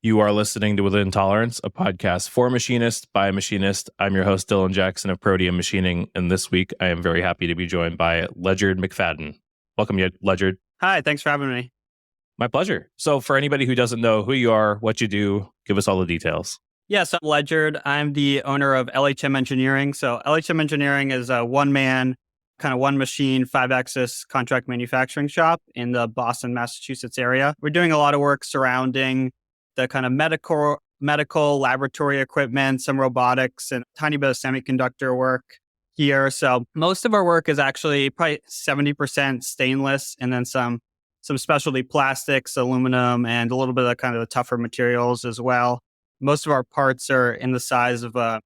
You are listening to Within Tolerance, a podcast for machinists by a machinist. I'm your host, Dylan Jackson of Proteum Machining, and this week I am very happy to be joined by Ledyard McFadden. Welcome, Ledyard. Hi, thanks for having me. My pleasure. So for anybody who doesn't know who you are, what you do, give us all the details. Yes, I'm Ledyard. I'm the owner of LHM Engineering. So LHM Engineering is a one-man, kind of one-machine, five-axis contract manufacturing shop in the Boston, Massachusetts area. We're doing a lot of work surrounding the kind of medical laboratory equipment, some robotics, and a tiny bit of semiconductor work here. So most of our work is actually probably 70% stainless, and then some specialty plastics, aluminum, and a little bit of kind of the tougher materials as well. Most of our parts are in the size of a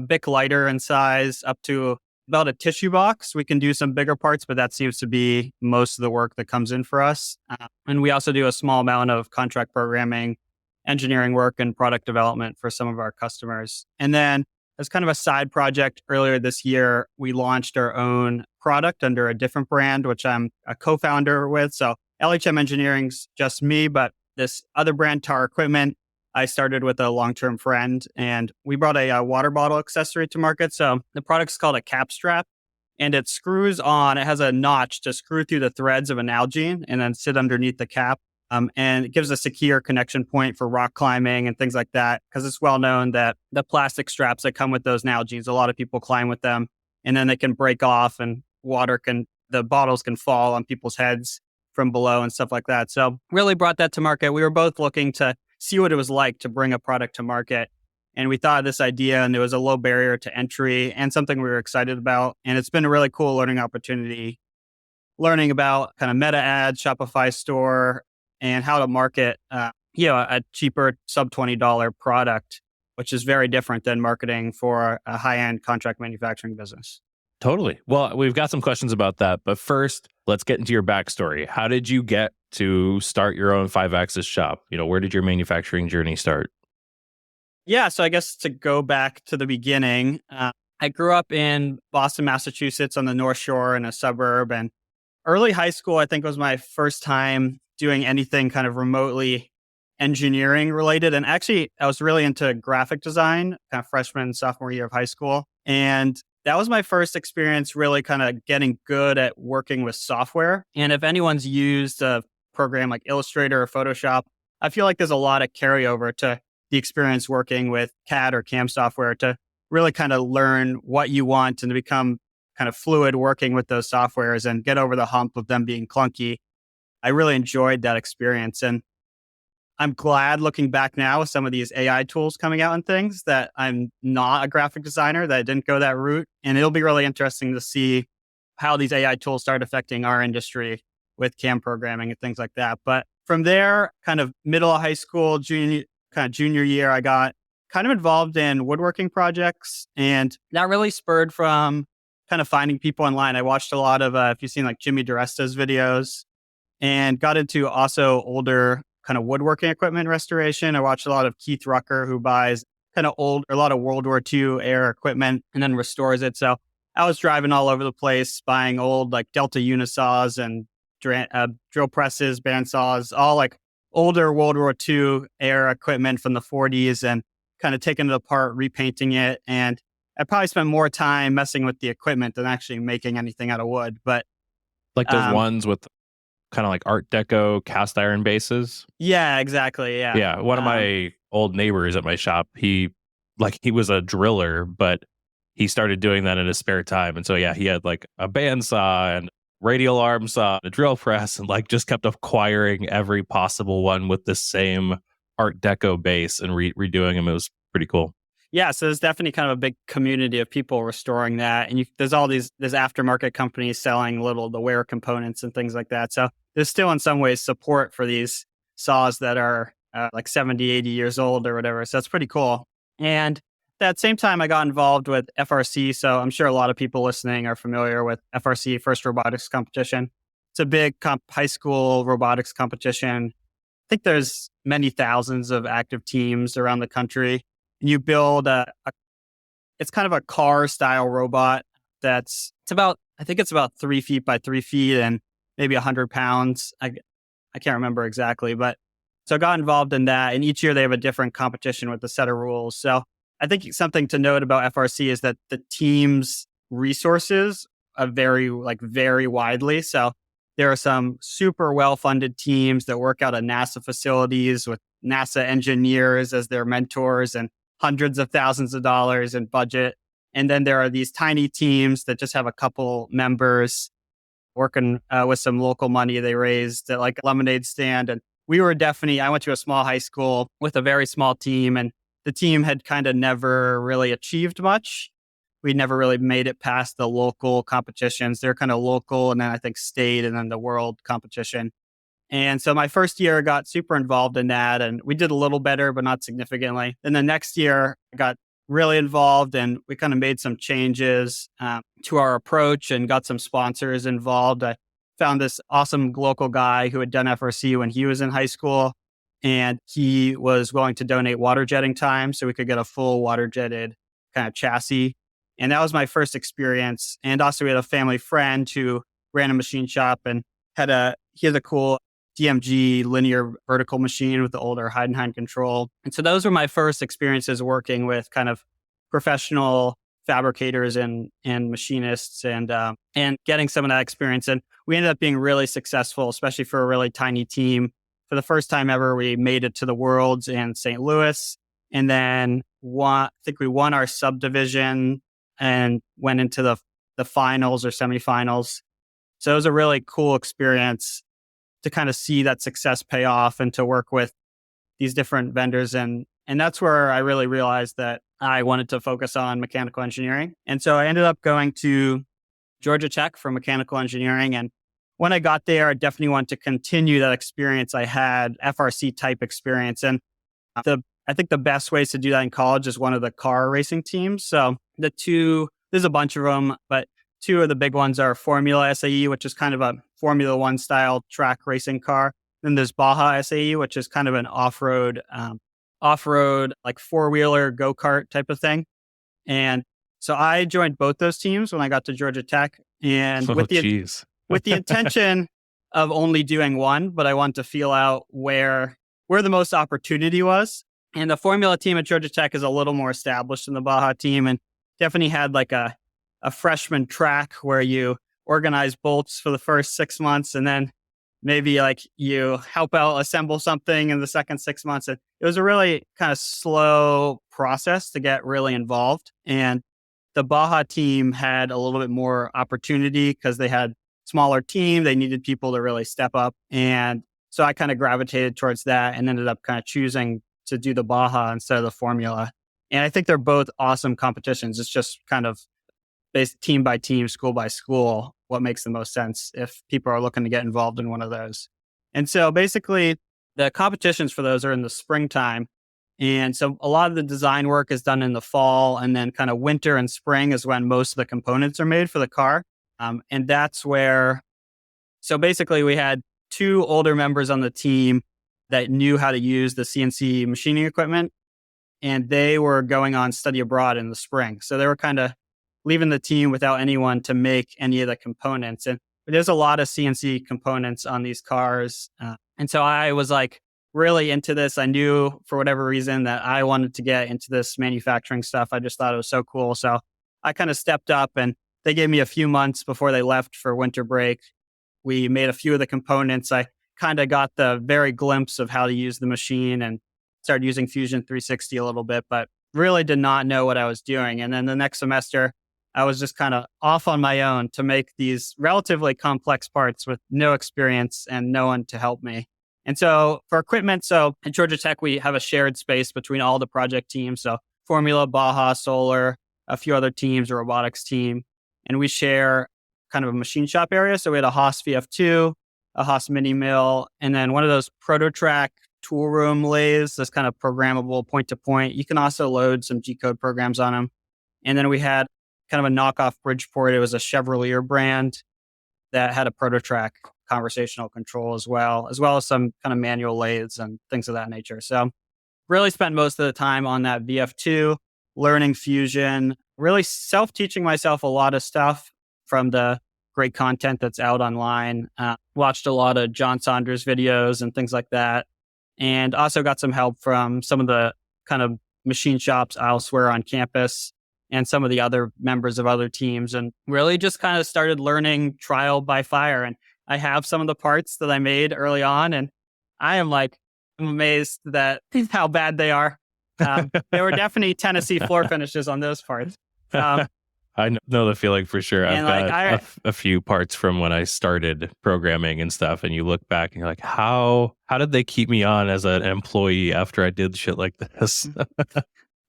Bic lighter in size, up to about a tissue box. We can do some bigger parts, but that seems to be most of the work that comes in for us. And we also do a small amount of contract programming, engineering work, and product development for some of our customers. And then as kind of a side project, earlier this year, we launched our own product under a different brand, which I'm a co-founder with. So LHM Engineering's just me, but this other brand, Tar Equipment, I started with a long-term friend, and we brought a water bottle accessory to market. So the product's called a cap strap, and it screws on. It has a notch to screw through the threads of an Nalgene and then sit underneath the cap. And it gives a secure connection point for rock climbing and things like that, because it's well known that the plastic straps that come with those Nalgenes, a lot of people climb with them, and then they can break off, and the bottles can fall on people's heads from below and stuff like that. So really brought that to market. We were both looking to see what it was like to bring a product to market. And we thought of this idea, and there was a low barrier to entry and something we were excited about. And it's been a really cool learning opportunity, learning about kind of meta ads, Shopify store, and how to market a cheaper sub $20 product, which is very different than marketing for a high-end contract manufacturing business. Totally. Well, we've got some questions about that. But first, let's get into your backstory. How did you get to start your own five-axis shop? Where did your manufacturing journey start? Yeah, so I guess to go back to the beginning, I grew up in Boston, Massachusetts on the North Shore in a suburb. And early high school, I think, was my first time doing anything kind of remotely engineering related. And actually, I was really into graphic design, kind of freshman, sophomore year of high school. And that was my first experience really kind of getting good at working with software. And if anyone's used a program like Illustrator or Photoshop, I feel like there's a lot of carryover to the experience working with CAD or CAM software to really kind of learn what you want and to become kind of fluid working with those softwares and get over the hump of them being clunky. I really enjoyed that experience. And I'm glad looking back now with some of these AI tools coming out and things that I'm not a graphic designer, that I didn't go that route. And it'll be really interesting to see how these AI tools start affecting our industry with CAM programming and things like that. But from there, kind of middle of high school, junior year, I got kind of involved in woodworking projects. And that really spurred from kind of finding people online. I watched a lot of, if you've seen like Jimmy DiResta's videos, and got into also older kind of woodworking equipment restoration. I watched a lot of Keith Rucker, who buys kind of a lot of World War II era equipment and then restores it. So I was driving all over the place, buying old like Delta Unisaws and drill presses, bandsaws, all like older World War II era equipment from the 40s, and kind of taking it apart, repainting it. And I probably spent more time messing with the equipment than actually making anything out of wood. But like those ones with kind of like Art Deco cast iron bases. Yeah, exactly. Yeah. Yeah. One of my old neighbors at my shop, he was a driller, but he started doing that in his spare time. And so, yeah, he had like a bandsaw and radial arm saw, a drill press, and like just kept acquiring every possible one with the same Art Deco base and redoing them. It was pretty cool. Yeah, so there's definitely kind of a big community of people restoring that. And there's aftermarket companies selling the wear components and things like that. So there's still in some ways support for these saws that are like 70, 80 years old or whatever. So it's pretty cool. And at that same time, I got involved with FRC. So I'm sure a lot of people listening are familiar with FRC, FIRST Robotics Competition. It's a big high school robotics competition. I think there's many thousands of active teams around the country. And you build it's kind of a car style robot it's about 3 feet by 3 feet and maybe 100 pounds. I can't remember exactly, but So I got involved in that. And each year they have a different competition with a set of rules. So I think something to note about FRC is that the team's resources are very widely. So there are some super well-funded teams that work out of NASA facilities with NASA engineers as their mentors and hundreds of thousands of dollars in budget. And then there are these tiny teams that just have a couple members working with some local money they raised at like a lemonade stand. And we were definitely, I went to a small high school with a very small team, and the team had kind of never really achieved much. We never really made it past the local competitions. They're kind of local, and then I think state, and then the world competition. And so my first year I got super involved in that, and we did a little better, but not significantly. Then the next year I got really involved, and we kind of made some changes to our approach and got some sponsors involved. I found this awesome local guy who had done FRC when he was in high school, and he was willing to donate water jetting time so we could get a full water jetted kind of chassis. And that was my first experience. And also we had a family friend who ran a machine shop and he had a cool DMG linear vertical machine with the older Heidenhain control. And so those were my first experiences working with kind of professional fabricators and machinists and getting some of that experience. And we ended up being really successful, especially for a really tiny team. For the first time ever, we made it to the Worlds in St. Louis, and then I think we won our subdivision and went into the finals or semifinals. So it was a really cool experience to kind of see that success pay off and to work with these different vendors. And that's where I really realized that I wanted to focus on mechanical engineering. And so I ended up going to Georgia Tech for mechanical engineering. And when I got there, I definitely wanted to continue that experience I had, FRC type experience. And I think the best ways to do that in college is one of the car racing teams. So there's a bunch of them, but two of the big ones are Formula SAE, which is kind of a Formula One style track racing car. Then there's Baja SAE, which is kind of an off-road like four-wheeler go-kart type of thing. And so I joined both those teams when I got to Georgia Tech, and with the intention of only doing one, but I wanted to feel out where the most opportunity was. And the Formula team at Georgia Tech is a little more established than the Baja team, and definitely had like a freshman track where you organize bolts for the first 6 months, and then maybe like you help out assemble something in the second 6 months. And it was a really kind of slow process to get really involved. And the Baja team had a little bit more opportunity because they had smaller team. They needed people to really step up. And so I kind of gravitated towards that and ended up kind of choosing to do the Baja instead of the Formula. And I think they're both awesome competitions. It's just kind of based team by team, school by school, what makes the most sense if people are looking to get involved in one of those. And so basically the competitions for those are in the springtime. And so a lot of the design work is done in the fall, and then kind of winter and spring is when most of the components are made for the car. And that's where, so basically we had two older members on the team that knew how to use the CNC machining equipment, and they were going on study abroad in the spring. So they were kind of leaving the team without anyone to make any of the components. And there's a lot of CNC components on these cars. And so I was like really into this. I knew for whatever reason that I wanted to get into this manufacturing stuff. I just thought it was so cool. So I kind of stepped up, and they gave me a few months before they left for winter break. We made a few of the components. I kind of got the very glimpse of how to use the machine and started using Fusion 360 a little bit, but really did not know what I was doing. And then the next semester, I was just kind of off on my own to make these relatively complex parts with no experience and no one to help me. And so for equipment, so at Georgia Tech, we have a shared space between all the project teams. So Formula, Baja, Solar, a few other teams, a robotics team, and we share kind of a machine shop area. So we had a Haas VF2, a Haas mini mill, and then one of those ProtoTrack tool room lathes that's kind of programmable point to point. You can also load some G-code programs on them. And then we had kind of a knockoff Bridgeport. It was a Chevrolet brand that had a ProtoTrack conversational control as well as some kind of manual lathes and things of that nature. So really spent most of the time on that VF2, learning Fusion, really self-teaching myself a lot of stuff from the great content that's out online. Watched a lot of John Saunders videos and things like that. and also got some help from some of the kind of machine shops elsewhere on campus and some of the other members of other teams, and really just kind of started learning trial by fire. And I have some of the parts that I made early on, and I'm amazed that how bad they are. They were definitely Tennessee floor finishes on those parts. I know the feeling for sure. I've And like got a few parts from when I started programming and stuff, and you look back and you're like, how did they keep me on as an employee after I did shit like this?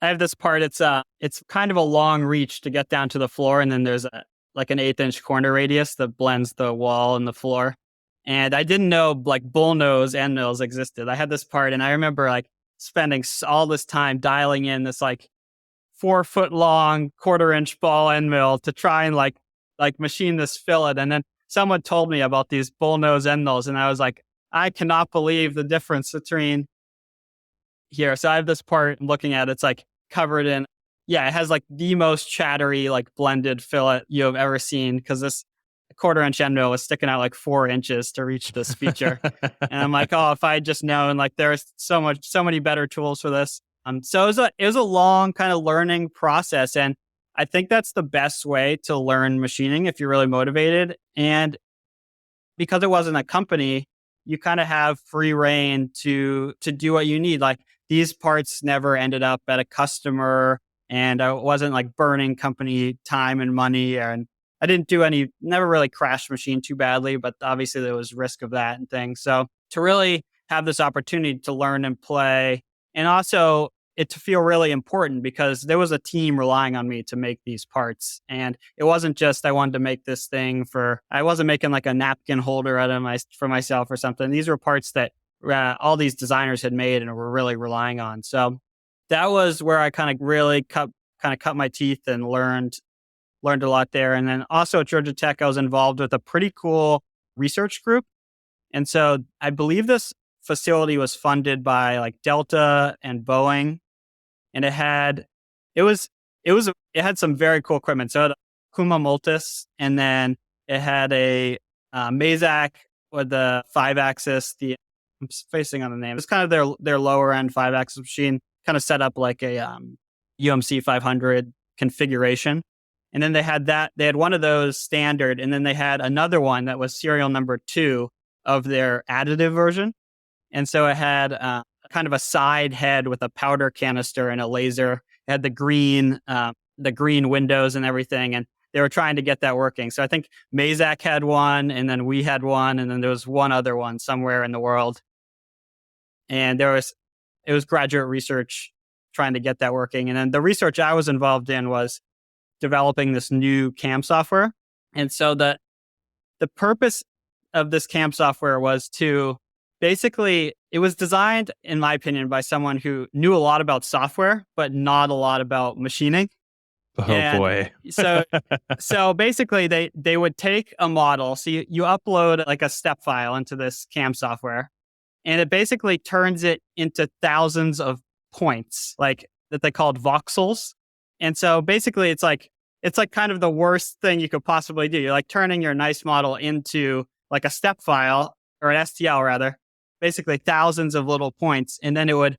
I have this part. It's kind of a long reach to get down to the floor, and then there's like an 1/8 inch corner radius that blends the wall and the floor. And I didn't know like bullnose end mills existed. I had this part, and I remember like spending all this time dialing in this like 4-foot long 1/4 inch ball end mill to try and like machine this fillet. And then someone told me about these bullnose end mills, and I was like, I cannot believe the difference between here. So I have this part I'm looking at. It's like covered in, it has like the most chattery, like blended fillet you have ever seen, because this 1/4 inch end mill was sticking out like 4 inches to reach this feature. And I'm like, oh, if I had just known, like there's so many better tools for this. So it was a long kind of learning process. And I think that's the best way to learn machining if you're really motivated. And because it wasn't a company, you kind of have free reign to do what you need. Like these parts never ended up at a customer, and I wasn't like burning company time and money. And I didn't never really crashed machine too badly, but obviously there was risk of that and things. So to really have this opportunity to learn and play, and also it to feel really important, because there was a team relying on me to make these parts. And it wasn't just I wanted to make this thing I wasn't making like a napkin holder for myself or something. These were parts that all these designers had made and were really relying on. So that was where I kind of really cut my teeth and learned a lot there. And then also at Georgia Tech, I was involved with a pretty cool research group. And so I believe this facility was funded by like Delta and Boeing. And it had some very cool equipment. So it had a Kuma Multis, and then it had a Mazak with the 5-axis. I'm spacing on the name. It's kind of their lower end 5-axis machine, kind of set up like a UMC 500 configuration. And then they had one of those standard, and then they had another one that was serial number 2 of their additive version. And so it had kind of a side head with a powder canister and a laser. It had the green windows and everything, and they were trying to get that working. So I think Mazak had one, and then we had one, and then there was one other one somewhere in the world. And it was graduate research trying to get that working. And then the research I was involved in was developing this new CAM software. And so the purpose of this CAM software was to basically, it was designed, in my opinion, by someone who knew a lot about software, but not a lot about machining. Boy. So basically they would take a model. So you upload like a step file into this CAM software, and it basically turns it into thousands of points, like that they called voxels. And so basically it's like kind of the worst thing you could possibly do. You're like turning your nice model into like a step file, or an STL rather, basically thousands of little points. And then it would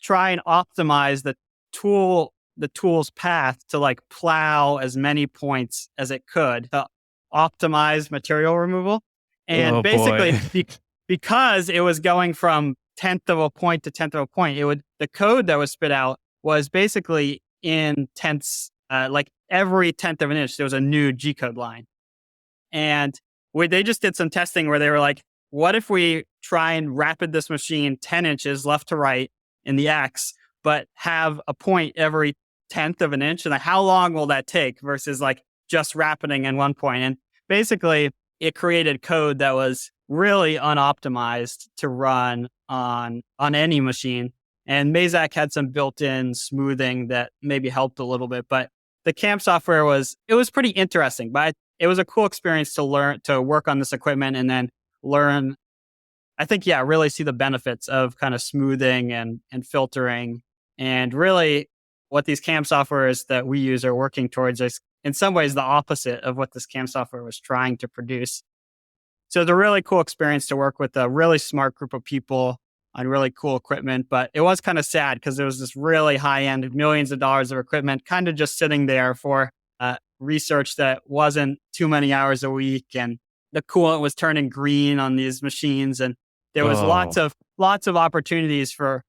try and optimize the tool's path to like plow as many points as it could to optimize material removal. And basically because it was going from 10th of a point to 10th of a point, the code that was spit out was basically in tenths, like every 10th of an inch, there was a new G code line. And they just did some testing where they were like, what if we try and rapid this machine 10 inches left to right in the X, but have a point every 10th of an inch? And how long will that take versus like just rapiding in one point? And basically it created code that was really unoptimized to run on any machine. And Mazak had some built-in smoothing that maybe helped a little bit, but the CAM software was pretty interesting, but it was a cool experience to learn to work on this equipment and then learn, I think, really see the benefits of kind of smoothing and filtering. And really what these CAM softwares that we use are working towards is in some ways the opposite of what this CAM software was trying to produce. So it's a really cool experience to work with a really smart group of people on really cool equipment. But it was kind of sad because there was this really high end, millions of dollars of equipment kind of just sitting there for research that wasn't too many hours a week. And the coolant was turning green on these machines. And there was Oh, lots of opportunities for,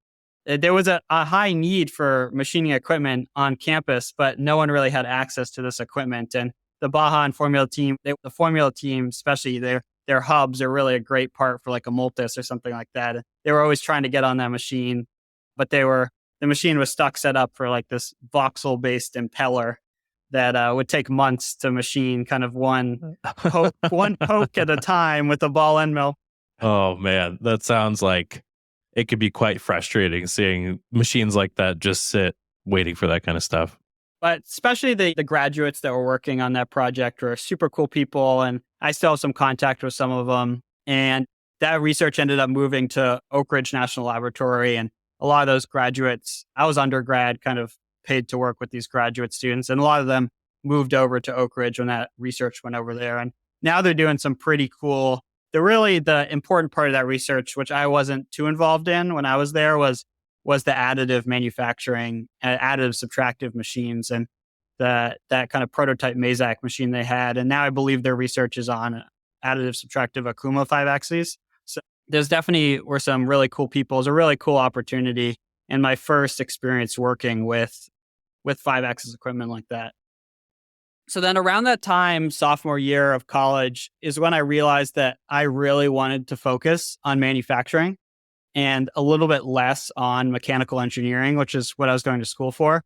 there was a high need for machining equipment on campus, but no one really had access to this equipment. And the Baja and Formula team, the Formula team, especially their hubs are really a great part for like a Multis or something like that. They were always trying to get on that machine, but the machine was stuck set up for like this voxel based impeller that would take months to machine, kind of one poke at a time with a ball end mill. oh man, that sounds like it could be quite frustrating seeing machines like that just sit waiting for that kind of stuff. But especially the graduates that were working on that project were super cool people. And I still have some contact with some of them. And that research ended up moving to Oak Ridge National Laboratory. And a lot of those graduates, I was undergrad, kind of paid to work with these graduate students. And a lot of them moved over to Oak Ridge when that research went over there. And now they're doing some pretty cool, the important part of that research, which I wasn't too involved in when I was there, was the additive manufacturing, additive subtractive machines, and that kind of prototype Mazak machine they had. And now I believe their research is on additive subtractive Akuma 5-axes. So there's definitely were some really cool people. It was a really cool opportunity and my first experience working with 5-axis equipment like that. So then around that time, sophomore year of college, is when I realized that I really wanted to focus on manufacturing and a little bit less on mechanical engineering, which is what I was going to school for.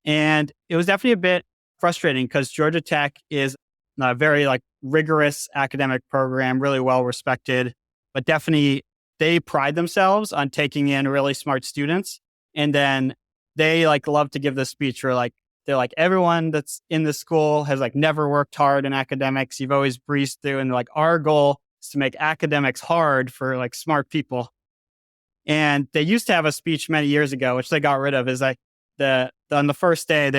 And it was definitely a bit frustrating because Georgia Tech is a very like rigorous academic program, really well respected, but definitely they pride themselves on taking in really smart students. And then they like love to give this speech where like, they're like, everyone that's in this school has like never worked hard in academics. You've always breezed through. And like, our goal is to make academics hard for like smart people. And they used to have a speech many years ago, which they got rid of, is like on the first day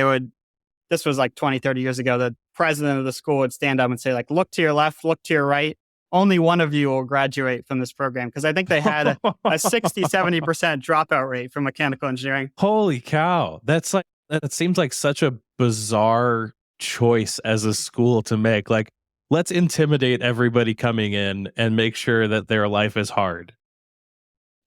this was like 20, 30 years ago, the president of the school would stand up and say like, look to your left, look to your right. Only one of you will graduate from this program. Cause I think they had a 60, 70% dropout rate from mechanical engineering. Holy cow. That seems like such a bizarre choice as a school to make. Like, let's intimidate everybody coming in and make sure that their life is hard.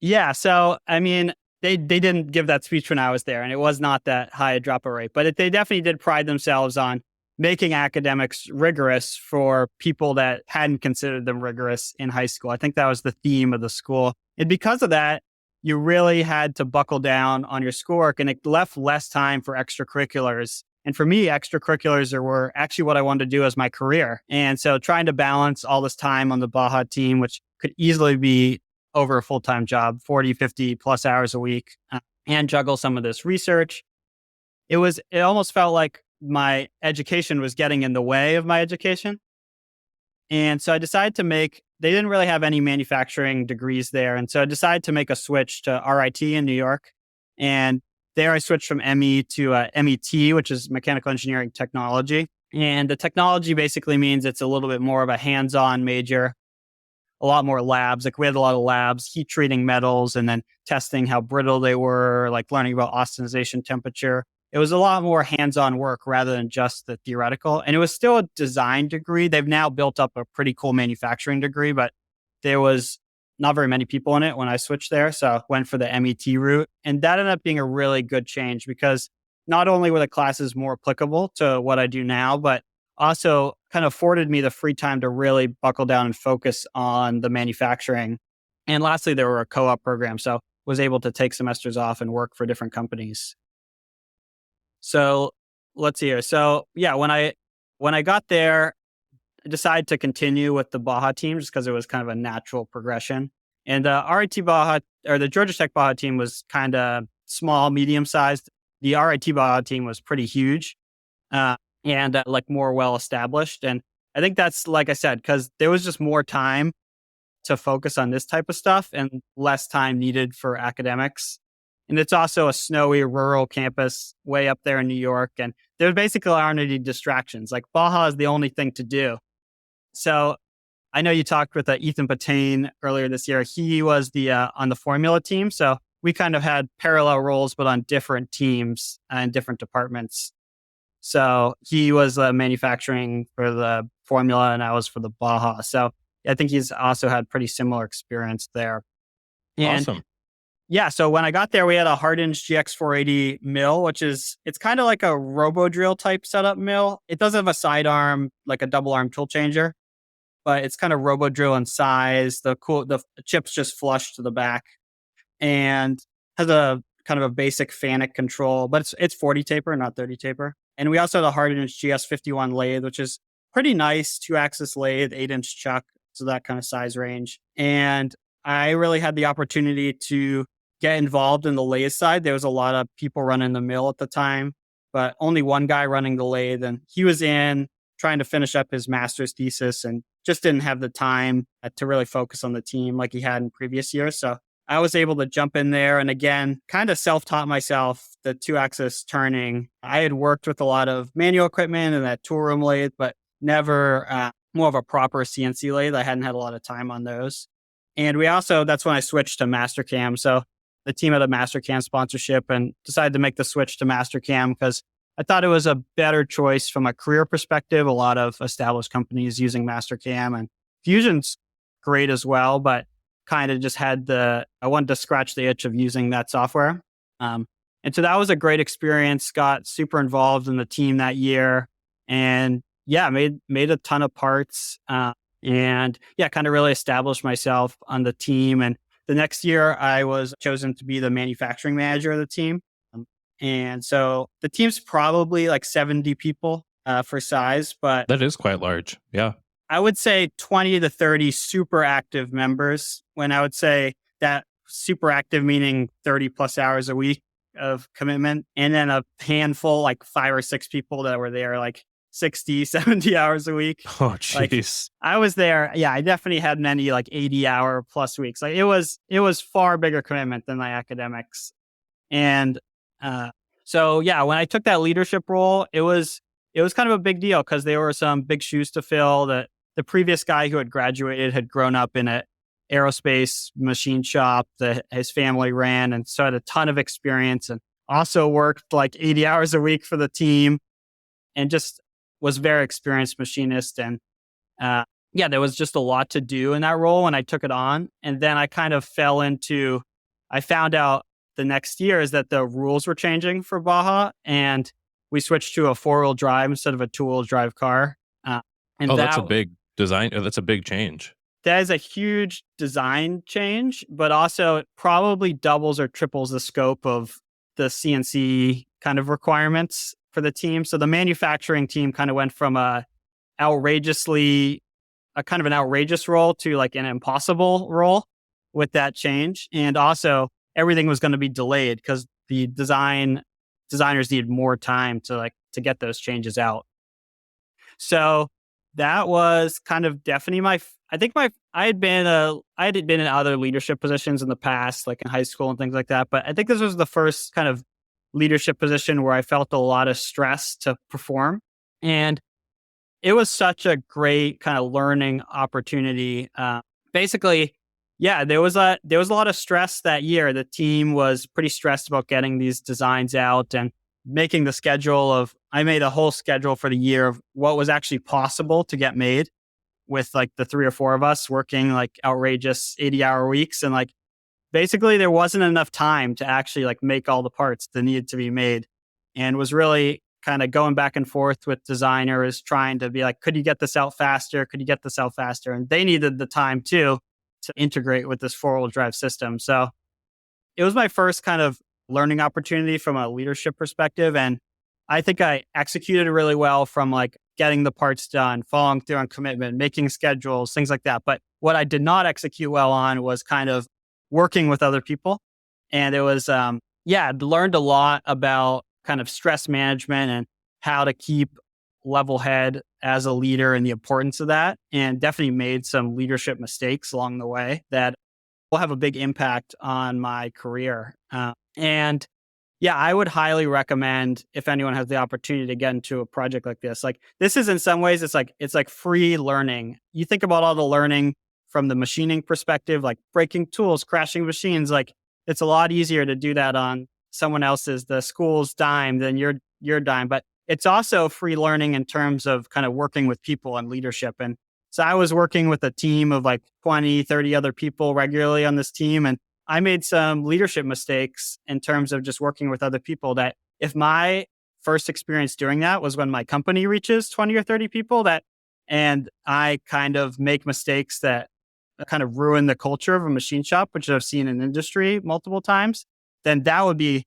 Yeah. So, I mean, they didn't give that speech when I was there, and it was not that high a dropout rate, but they definitely did pride themselves on making academics rigorous for people that hadn't considered them rigorous in high school. I think that was the theme of the school. And because of that, you really had to buckle down on your schoolwork, and it left less time for extracurriculars. And for me, extracurriculars were actually what I wanted to do as my career. And so trying to balance all this time on the Baja team, which could easily be over a full-time job, 40, 50 plus hours a week, and juggle some of this research. It almost felt like my education was getting in the way of my education. And so I decided they didn't really have any manufacturing degrees there. And so I decided to make a switch to RIT in New York. And there I switched from ME to MET, which is mechanical engineering technology. And the technology basically means it's a little bit more of a hands-on major, a lot more labs. Like we had a lot of labs, heat treating metals and then testing how brittle they were, like learning about austenization temperature. It was a lot more hands-on work rather than just the theoretical. And it was still a design degree. They've now built up a pretty cool manufacturing degree, but there was not very many people in it when I switched there. So I went for the MET route. And that ended up being a really good change because not only were the classes more applicable to what I do now, but also kind of afforded me the free time to really buckle down and focus on the manufacturing. And lastly, there were a co-op program. So was able to take semesters off and work for different companies. So let's see here. So yeah, when I got there, I decided to continue with the Baja team just because it was kind of a natural progression. And the RIT Baja or the Georgia Tech Baja team was kind of small, medium sized. The RIT Baja team was pretty huge and like more well established. And I think that's like I said, because there was just more time to focus on this type of stuff and less time needed for academics. And it's also a snowy rural campus way up there in New York. And there basically aren't any distractions. Like Baja is the only thing to do. So I know you talked with Ethan Patane earlier this year. He was the on the formula team. So we kind of had parallel roles, but on different teams and different departments. So he was manufacturing for the formula and I was for the Baja. So I think he's also had pretty similar experience there. And Awesome. yeah, so when I got there, we had a hardened GX480 mill, it's kind of like a robo drill type setup mill. It does have a sidearm, like a double arm tool changer, but it's kind of robo drill in size. The chips just flush to the back and has a kind of a basic FANUC control, but it's 40 taper, not 30 taper. And we also had a hardened GS51 lathe, which is pretty nice, 2-axis lathe, 8-inch chuck, so that kind of size range. And I really had the opportunity to get involved in the lathe side. There was a lot of people running the mill at the time, but only one guy running the lathe. And he was in trying to finish up his master's thesis and just didn't have the time to really focus on the team like he had in previous years. So I was able to jump in there and again, kind of self-taught myself the 2-axis turning. I had worked with a lot of manual equipment and that tool room lathe, but never more of a proper CNC lathe. I hadn't had a lot of time on those. And that's when I switched to Mastercam. So the team had a Mastercam sponsorship and decided to make the switch to Mastercam because I thought it was a better choice from a career perspective. A lot of established companies using Mastercam and Fusion's great as well, but kind of just I wanted to scratch the itch of using that software. And so that was a great experience. Got super involved in the team that year and made a ton of parts. And kind of really established myself on the team. And the next year I was chosen to be the manufacturing manager of the team. And so the team's probably like 70 people for size, but That is quite large. Yeah. I would say 20 to 30 super active members. When I would say that super active, meaning 30 plus hours a week of commitment. And then a handful, like 5 or 6 people that were there like 60, 70 hours a week. Oh, Like jeez. I was there. Yeah, I definitely had many like 80-hour plus weeks. Like it was far bigger commitment than my academics. And when I took that leadership role, it was kind of a big deal because there were some big shoes to fill. That the previous guy who had graduated had grown up in an aerospace machine shop that his family ran, and so had a ton of experience, and also worked like 80 hours a week for the team, and just was very experienced machinist. And there was just a lot to do in that role when I took it on. And then I kind of I found out the next year is that the rules were changing for Baja, and we switched to a 4-wheel drive instead of a 2-wheel drive car. That's a big design. That's a big change. That is a huge design change, but also it probably doubles or triples the scope of the CNC kind of requirements for the team. So the manufacturing team kind of went from a outrageous role to like an impossible role with that change. And also everything was going to be delayed because the designers needed more time to get those changes out. So that was kind of definitely I had been in other leadership positions in the past, like in high school and things like that. But I think this was the first kind of leadership position where I felt a lot of stress to perform. And it was such a great kind of learning opportunity. There was a lot of stress that year. The team was pretty stressed about getting these designs out and making the schedule I made a whole schedule for the year of what was actually possible to get made with like the 3 or 4 of us working like outrageous 80-hour weeks. And like, basically there wasn't enough time to actually like make all the parts that needed to be made, and was really kind of going back and forth with designers trying to be like, could you get this out faster? Could you get this out faster? And they needed the time too to integrate with this 4-wheel drive system. So it was my first kind of learning opportunity from a leadership perspective. And I think I executed really well from like getting the parts done, following through on commitment, making schedules, things like that. But what I did not execute well on was kind of working with other people. And it was, I'd learned a lot about kind of stress management and how to keep level head as a leader and the importance of that. And definitely made some leadership mistakes along the way that will have a big impact on my career. And Yeah, I would highly recommend if anyone has the opportunity to get into a project like this. Like this is in some ways it's like free learning. You think about all the learning from the machining perspective, like breaking tools, crashing machines, like it's a lot easier to do that on someone else's the school's dime than your dime. But it's also free learning in terms of kind of working with people and leadership. And so I was working with a team of like 20, 30 other people regularly on this team. And I made some leadership mistakes in terms of just working with other people that if my first experience doing that was when my company reaches 20 or 30 people and I kind of make mistakes that kind of ruin the culture of a machine shop, which I've seen in industry multiple times, then that would be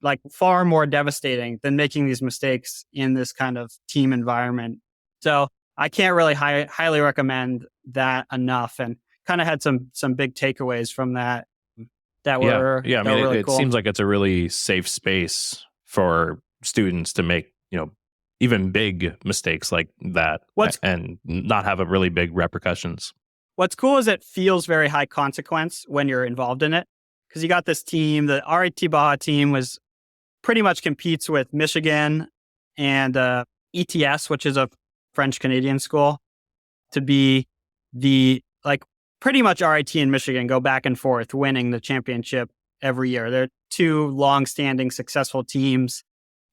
like far more devastating than making these mistakes in this kind of team environment. So I can't really highly recommend that enough, and kind of had some big takeaways from that that Yeah. were Yeah. I that mean, were really it cool. seems like it's a really safe space for students to make, even big mistakes like that What's and not have a really big repercussions. What's cool is it feels very high consequence when you're involved in it because you got this team. The RIT Baja team was pretty much competes with Michigan and ETS, which is a French Canadian school, to be the like pretty much RIT and Michigan go back and forth winning the championship every year. They're two long-standing successful teams,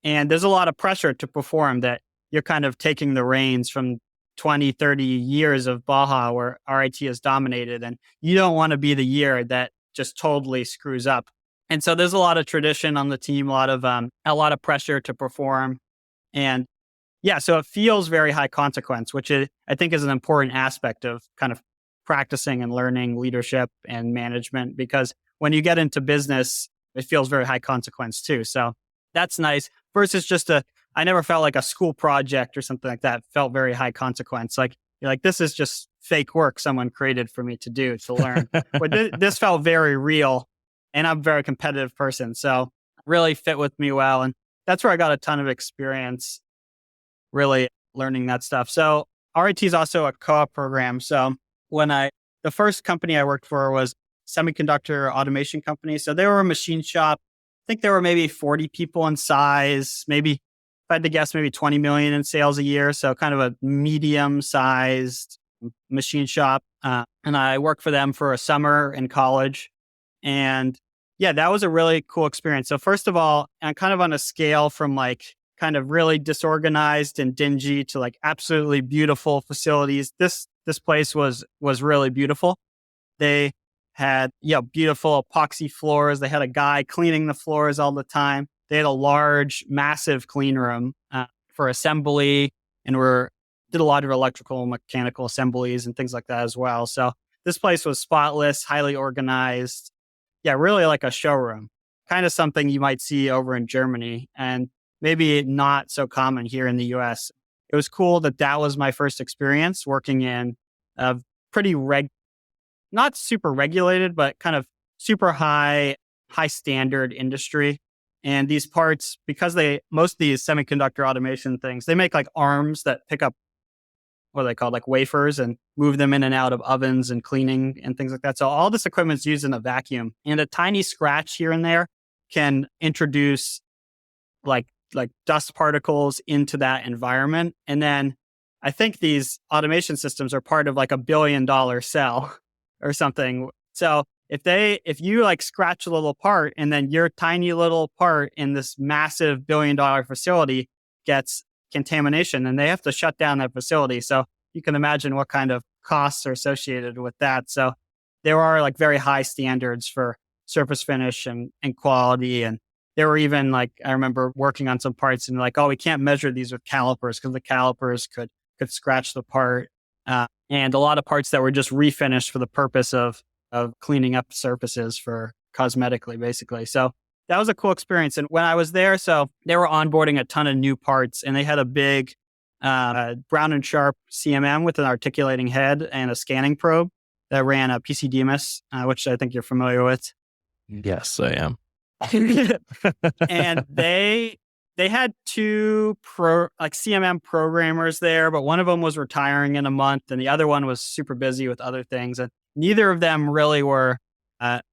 and there's a lot of pressure to perform that you're kind of taking the reins from 20, 30 years of Baja where RIT has dominated, and you don't want to be the year that just totally screws up. And so there's a lot of tradition on the team, a lot of pressure to perform. And yeah, so it feels very high consequence, which I think is an important aspect of kind of practicing and learning leadership and management, because when you get into business, it feels very high consequence too. So that's nice versus I never felt like a school project or something like that felt very high consequence. Like, you're like, this is just fake work someone created for me to do to learn. But this felt very real, and I'm a very competitive person. So really fit with me well. And that's where I got a ton of experience really learning that stuff. So RIT is also a co-op program. So the first company I worked for was semiconductor automation company. So they were a machine shop. I think there were maybe 40 people in size, maybe, if I had to guess, maybe 20 million in sales a year. So kind of a medium sized machine shop. And I worked for them for a summer in college. And yeah, that was a really cool experience. So first of all, and kind of on a scale from like kind of really disorganized and dingy to like absolutely beautiful facilities, this place was really beautiful. They had beautiful epoxy floors. They had a guy cleaning the floors all the time. They had a large, massive clean room for assembly, and did a lot of electrical and mechanical assemblies and things like that as well. So this place was spotless, highly organized. Yeah, really like a showroom, kind of something you might see over in Germany, and maybe not so common here in the US. It was cool that was my first experience working in a pretty not super regulated, but kind of super high standard industry. And these parts, because most of these semiconductor automation things, they make like arms that pick up what are they called, like wafers, and move them in and out of ovens and cleaning and things like that. So all this equipment is used in a vacuum, and a tiny scratch here and there can introduce like dust particles into that environment. And then I think these automation systems are part of like $1 billion cell or something. So if you like scratch a little part, and then your tiny little part in this massive $1 billion facility gets contamination, and they have to shut down that facility. So you can imagine what kind of costs are associated with that. So there are like very high standards for surface finish and quality. And there were even like, I remember working on some parts and like, oh, we can't measure these with calipers because the calipers could scratch the part. And a lot of parts that were just refinished for the purpose of cleaning up surfaces for cosmetically, basically. So that was a cool experience. And when I was there, so they were onboarding a ton of new parts, and they had a big Brown and Sharp CMM with an articulating head and a scanning probe that ran a PCDMS, which I think you're familiar with. Yes, I am. And they had two CMM programmers there, but one of them was retiring in a month, and the other one was super busy with other things. And neither of them really were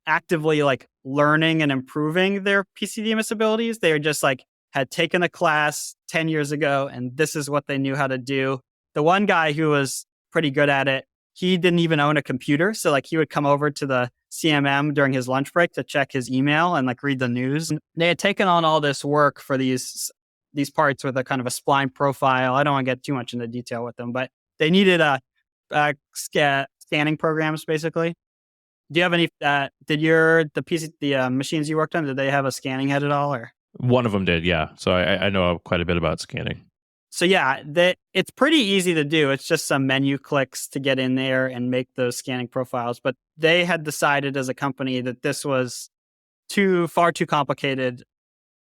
actively like learning and improving their PCDMS abilities. They were just like had taken a class 10 years ago and this is what they knew how to do. The one guy who was pretty good at it, he didn't even own a computer. So like he would come over to the CMM during his lunch break to check his email and like read the news. And they had taken on all this work for these parts with a kind of a spline profile. I don't want to get too much into detail with them, but they needed scanning programs basically. Do you have any? The machines you worked on, did they have a scanning head at all? Or One of them did, yeah. So I know quite a bit about scanning. so yeah, it's pretty easy to do. It's just some menu clicks to get in there and make those scanning profiles. But they had decided as a company that this was far too complicated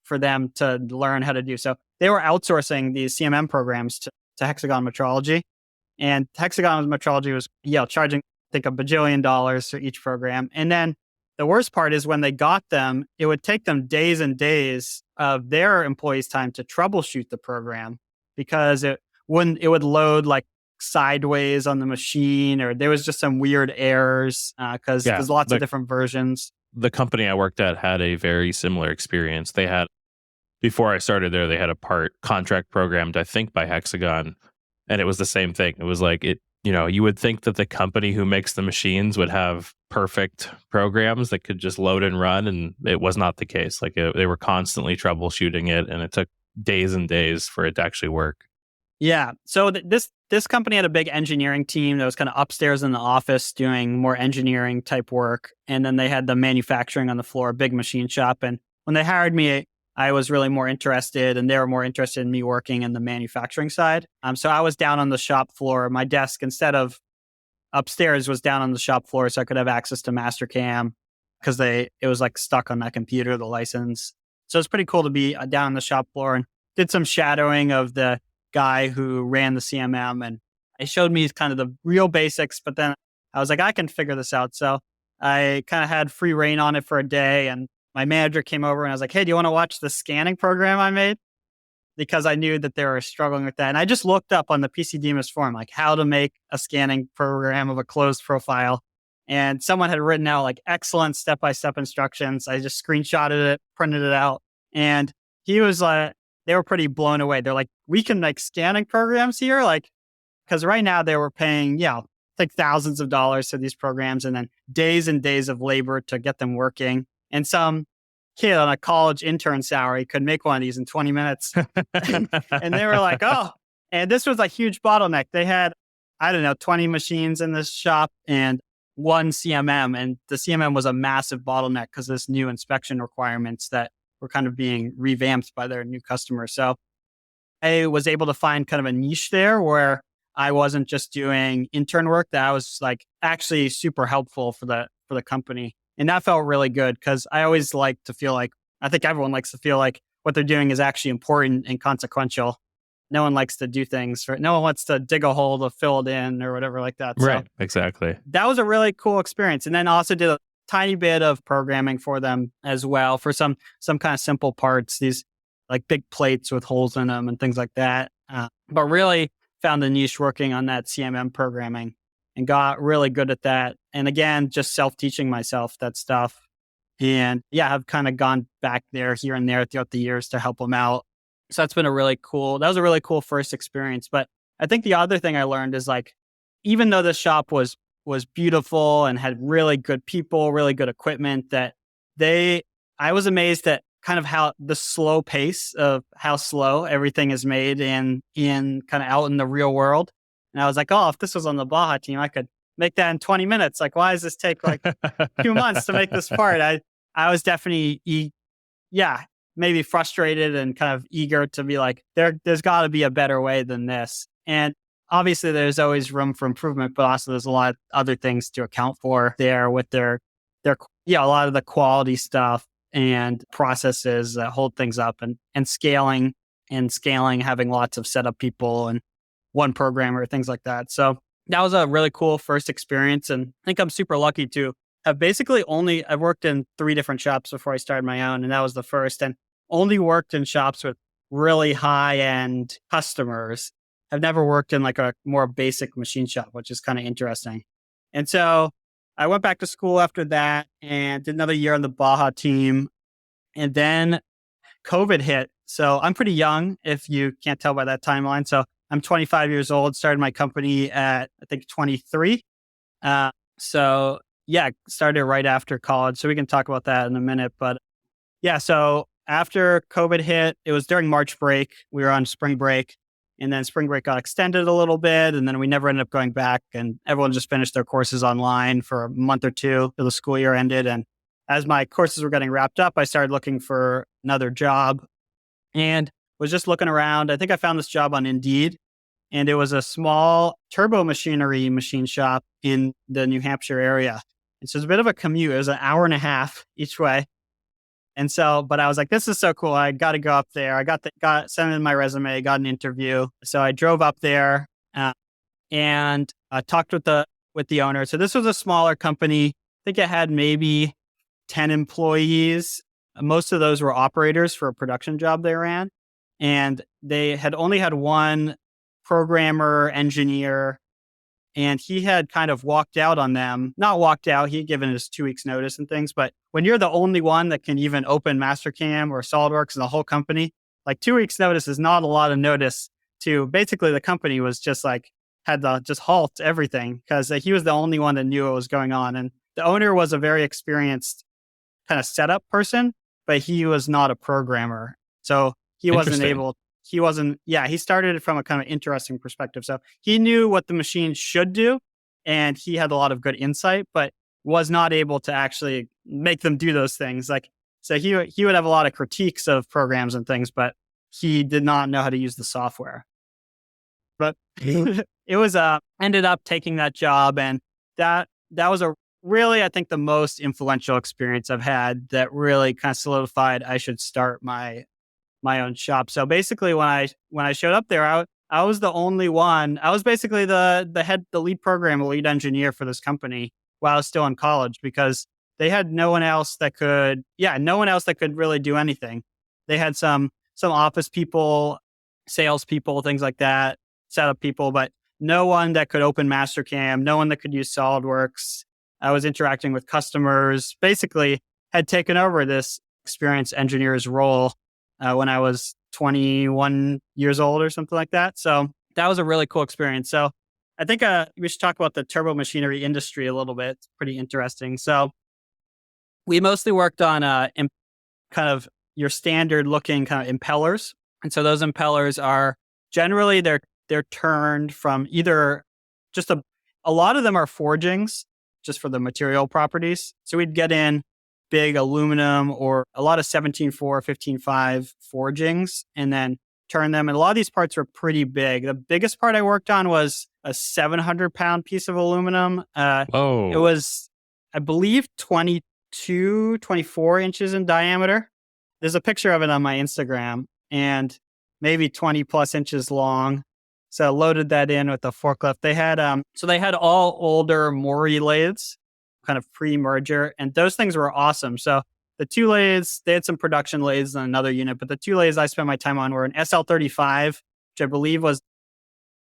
for them to learn how to do. So they were outsourcing these CMM programs to Hexagon Metrology, and Hexagon Metrology was charging I think $1 bajillion for each program. And then the worst part is when they got them, it would take them days and days of their employees' time to troubleshoot the program because it would load like sideways on the machine, or there was just some weird errors because there's lots of different versions. The company I worked at had a very similar experience. They had, before I started there, they had a part contract programmed, I think, by Hexagon. And it was the same thing. It was like you would think that the company who makes the machines would have perfect programs that could just load and run, and it was not the case. Like they were constantly troubleshooting it, and it took days and days for it to actually work. Yeah. So this company had a big engineering team that was kind of upstairs in the office doing more engineering type work, and then they had the manufacturing on the floor, big machine shop. And when they hired me, I was really more interested, and they were more interested in me working in the manufacturing side. So I was down on the shop floor. My desk, instead of upstairs, was down on the shop floor, so I could have access to Mastercam because it was like stuck on that computer, the license. So it's pretty cool to be down on the shop floor, and did some shadowing of the guy who ran the CMM, and it showed me kind of the real basics. But then I was like, I can figure this out. So I kind of had free reign on it for a day, and my manager came over and I was like, hey, do you want to watch the scanning program I made? Because I knew that they were struggling with that. And I just looked up on the PCDMS forum, like how to make a scanning program of a closed profile. And someone had written out like excellent step-by-step instructions. I just screenshotted it, printed it out. And he was like, they were pretty blown away. They're like, we can make scanning programs here? Like, because right now they were paying, like thousands of dollars to these programs and then days and days of labor to get them working. And some kid on a college intern salary could make one of these in 20 minutes. And they were like, oh, and this was a huge bottleneck. They had, 20 machines in this shop and one CMM. And the CMM was a massive bottleneck because this new inspection requirements that were kind of being revamped by their new customers. So I was able to find kind of a niche there where I wasn't just doing intern work, that I was like actually super helpful for the company. And that felt really good because I always like to feel like, I think everyone likes to feel like what they're doing is actually important and consequential. No one likes to do things, no one wants to dig a hole to fill it in or whatever like that. Right, so exactly. That was a really cool experience. And then also did a tiny bit of programming for them as well for some kind of simple parts, these like big plates with holes in them and things like that. But really found a niche working on that CMM programming and got really good at that. And again, just self-teaching myself that stuff. And I've kind of gone back there here and there throughout the years to help them out. So that was a really cool first experience. But I think the other thing I learned is like, even though the shop was beautiful and had really good people, really good equipment, I was amazed at kind of how the slow pace of how slow everything is made in kind of out in the real world. And I was like, oh, if this was on the Baja team, I could make that in 20 minutes. Like, why does this take like 2 months to make this part? I was definitely, maybe frustrated and kind of eager to be like, there's got to be a better way than this. And obviously there's always room for improvement, but also there's a lot of other things to account for there with their a lot of the quality stuff and processes that hold things up and scaling, having lots of setup people and one programmer, things like that. So that was a really cool first experience. And I think I'm super lucky to have basically I've worked in 3 different shops before I started my own. And that was the first, and only worked in shops with really high end customers. I've never worked in like a more basic machine shop, which is kind of interesting. And so I went back to school after that and did another year on the Baja team. And then COVID hit. So I'm pretty young, if you can't tell by that timeline. So I'm 25 years old, started my company at, I think, 23. So yeah, started right after college. So we can talk about that in a minute. But yeah, so after COVID hit, it was during March break. We were on spring break. And then spring break got extended a little bit. And then we never ended up going back. And everyone just finished their courses online for a month or two till the school year ended. And as my courses were getting wrapped up, I started looking for another job and was just looking around. I think I found this job on Indeed. And it was a small turbo machinery machine shop in the New Hampshire area. And so it was a bit of a commute. It was an hour and a half each way. And so, but I was like, this is so cool. I got to go up there. I sent in my resume, got an interview. So I drove up there and talked with the owner. So this was a smaller company. I think it had maybe 10 employees. Most of those were operators for a production job they ran. And they had only had one programmer, engineer, and he had kind of walked out on them. Not walked out, he had given us 2 weeks notice and things. But when you're the only one that can even open Mastercam or SolidWorks in the whole company, like 2 weeks notice is not a lot of notice to basically the company was just like, had to just halt everything because he was the only one that knew what was going on. And the owner was a very experienced kind of setup person, but he was not a programmer. So he wasn't able, he started it from a kind of interesting perspective. So he knew what the machine should do and he had a lot of good insight, but was not able to actually make them do those things. Like, so he would have a lot of critiques of programs and things, but he did not know how to use the software. But it was, ended up taking that job. And that was a really, I think, the most influential experience I've had that really kind of solidified I should start my own shop. So basically when I showed up there, I was the only one. I was basically the lead programmer, lead engineer for this company while I was still in college because they had no one else that could really do anything. They had some office people, sales people, things like that, setup people, but no one that could open Mastercam, no one that could use SolidWorks. I was interacting with customers, basically had taken over this experienced engineer's role when I was 21 years old or something like that. So that was a really cool experience. So I think we should talk about the turbo machinery industry a little bit. It's pretty interesting. So we mostly worked on kind of your standard looking kind of impellers. And so those impellers are generally they're turned from either just a lot of them are forgings just for the material properties. So we'd get in big aluminum or a lot of 17.4, 15.5 forgings and then turn them. And a lot of these parts were pretty big. The biggest part I worked on was a 700-pound piece of aluminum. Whoa. It was, I believe, 22, 24 inches in diameter. There's a picture of it on my Instagram and maybe 20 plus inches long. So I loaded that in with a forklift. They had all older Mori lathes, kind of pre-merger, and those things were awesome. So the two lathes, they had some production lathes on another unit, but the two lathes I spent my time on were an SL35, which I believe was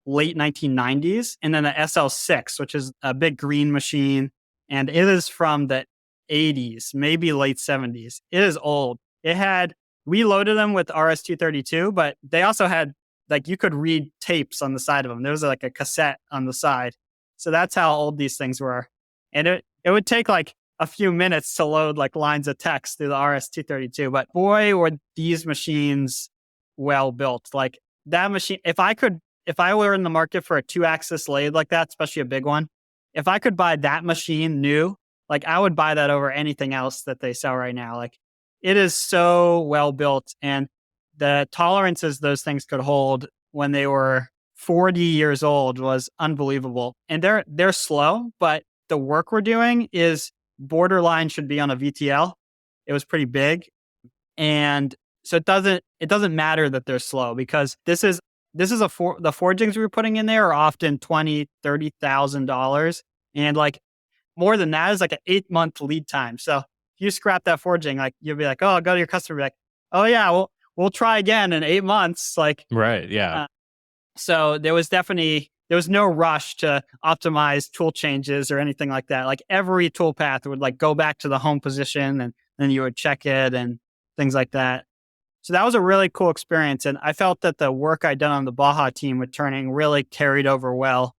late 1990s, and then the SL6, which is a big green machine, and it is from the 80s, maybe late 70s. It is old. We loaded them with RS-232, but they also had, like, you could read tapes on the side of them. There was like a cassette on the side. So that's how old these things were. And it would take like a few minutes to load like lines of text through the RS-232. But boy, were these machines well built. Like that machine, if I were in the market for a 2-axis lathe like that, especially a big one, if I could buy that machine new, like I would buy that over anything else that they sell right now. Like it is so well built. And the tolerances those things could hold when they were 40 years old was unbelievable. And they're slow, but the work we're doing is borderline should be on a VTL. It was pretty big. And so it doesn't matter that they're slow because the forgings we were putting in there are often $20,000, $30,000. And like more than that is like an 8-month lead time. So if you scrap that forging, like you'll be like, oh, I'll go to your customer, be like, oh yeah, we'll try again in 8 months. Like, right. Yeah. So there was definitely there was no rush to optimize tool changes or anything like that. Like every tool path would like go back to the home position and then you would check it and things like that. So that was a really cool experience. And I felt that the work I'd done on the Baja team with turning really carried over well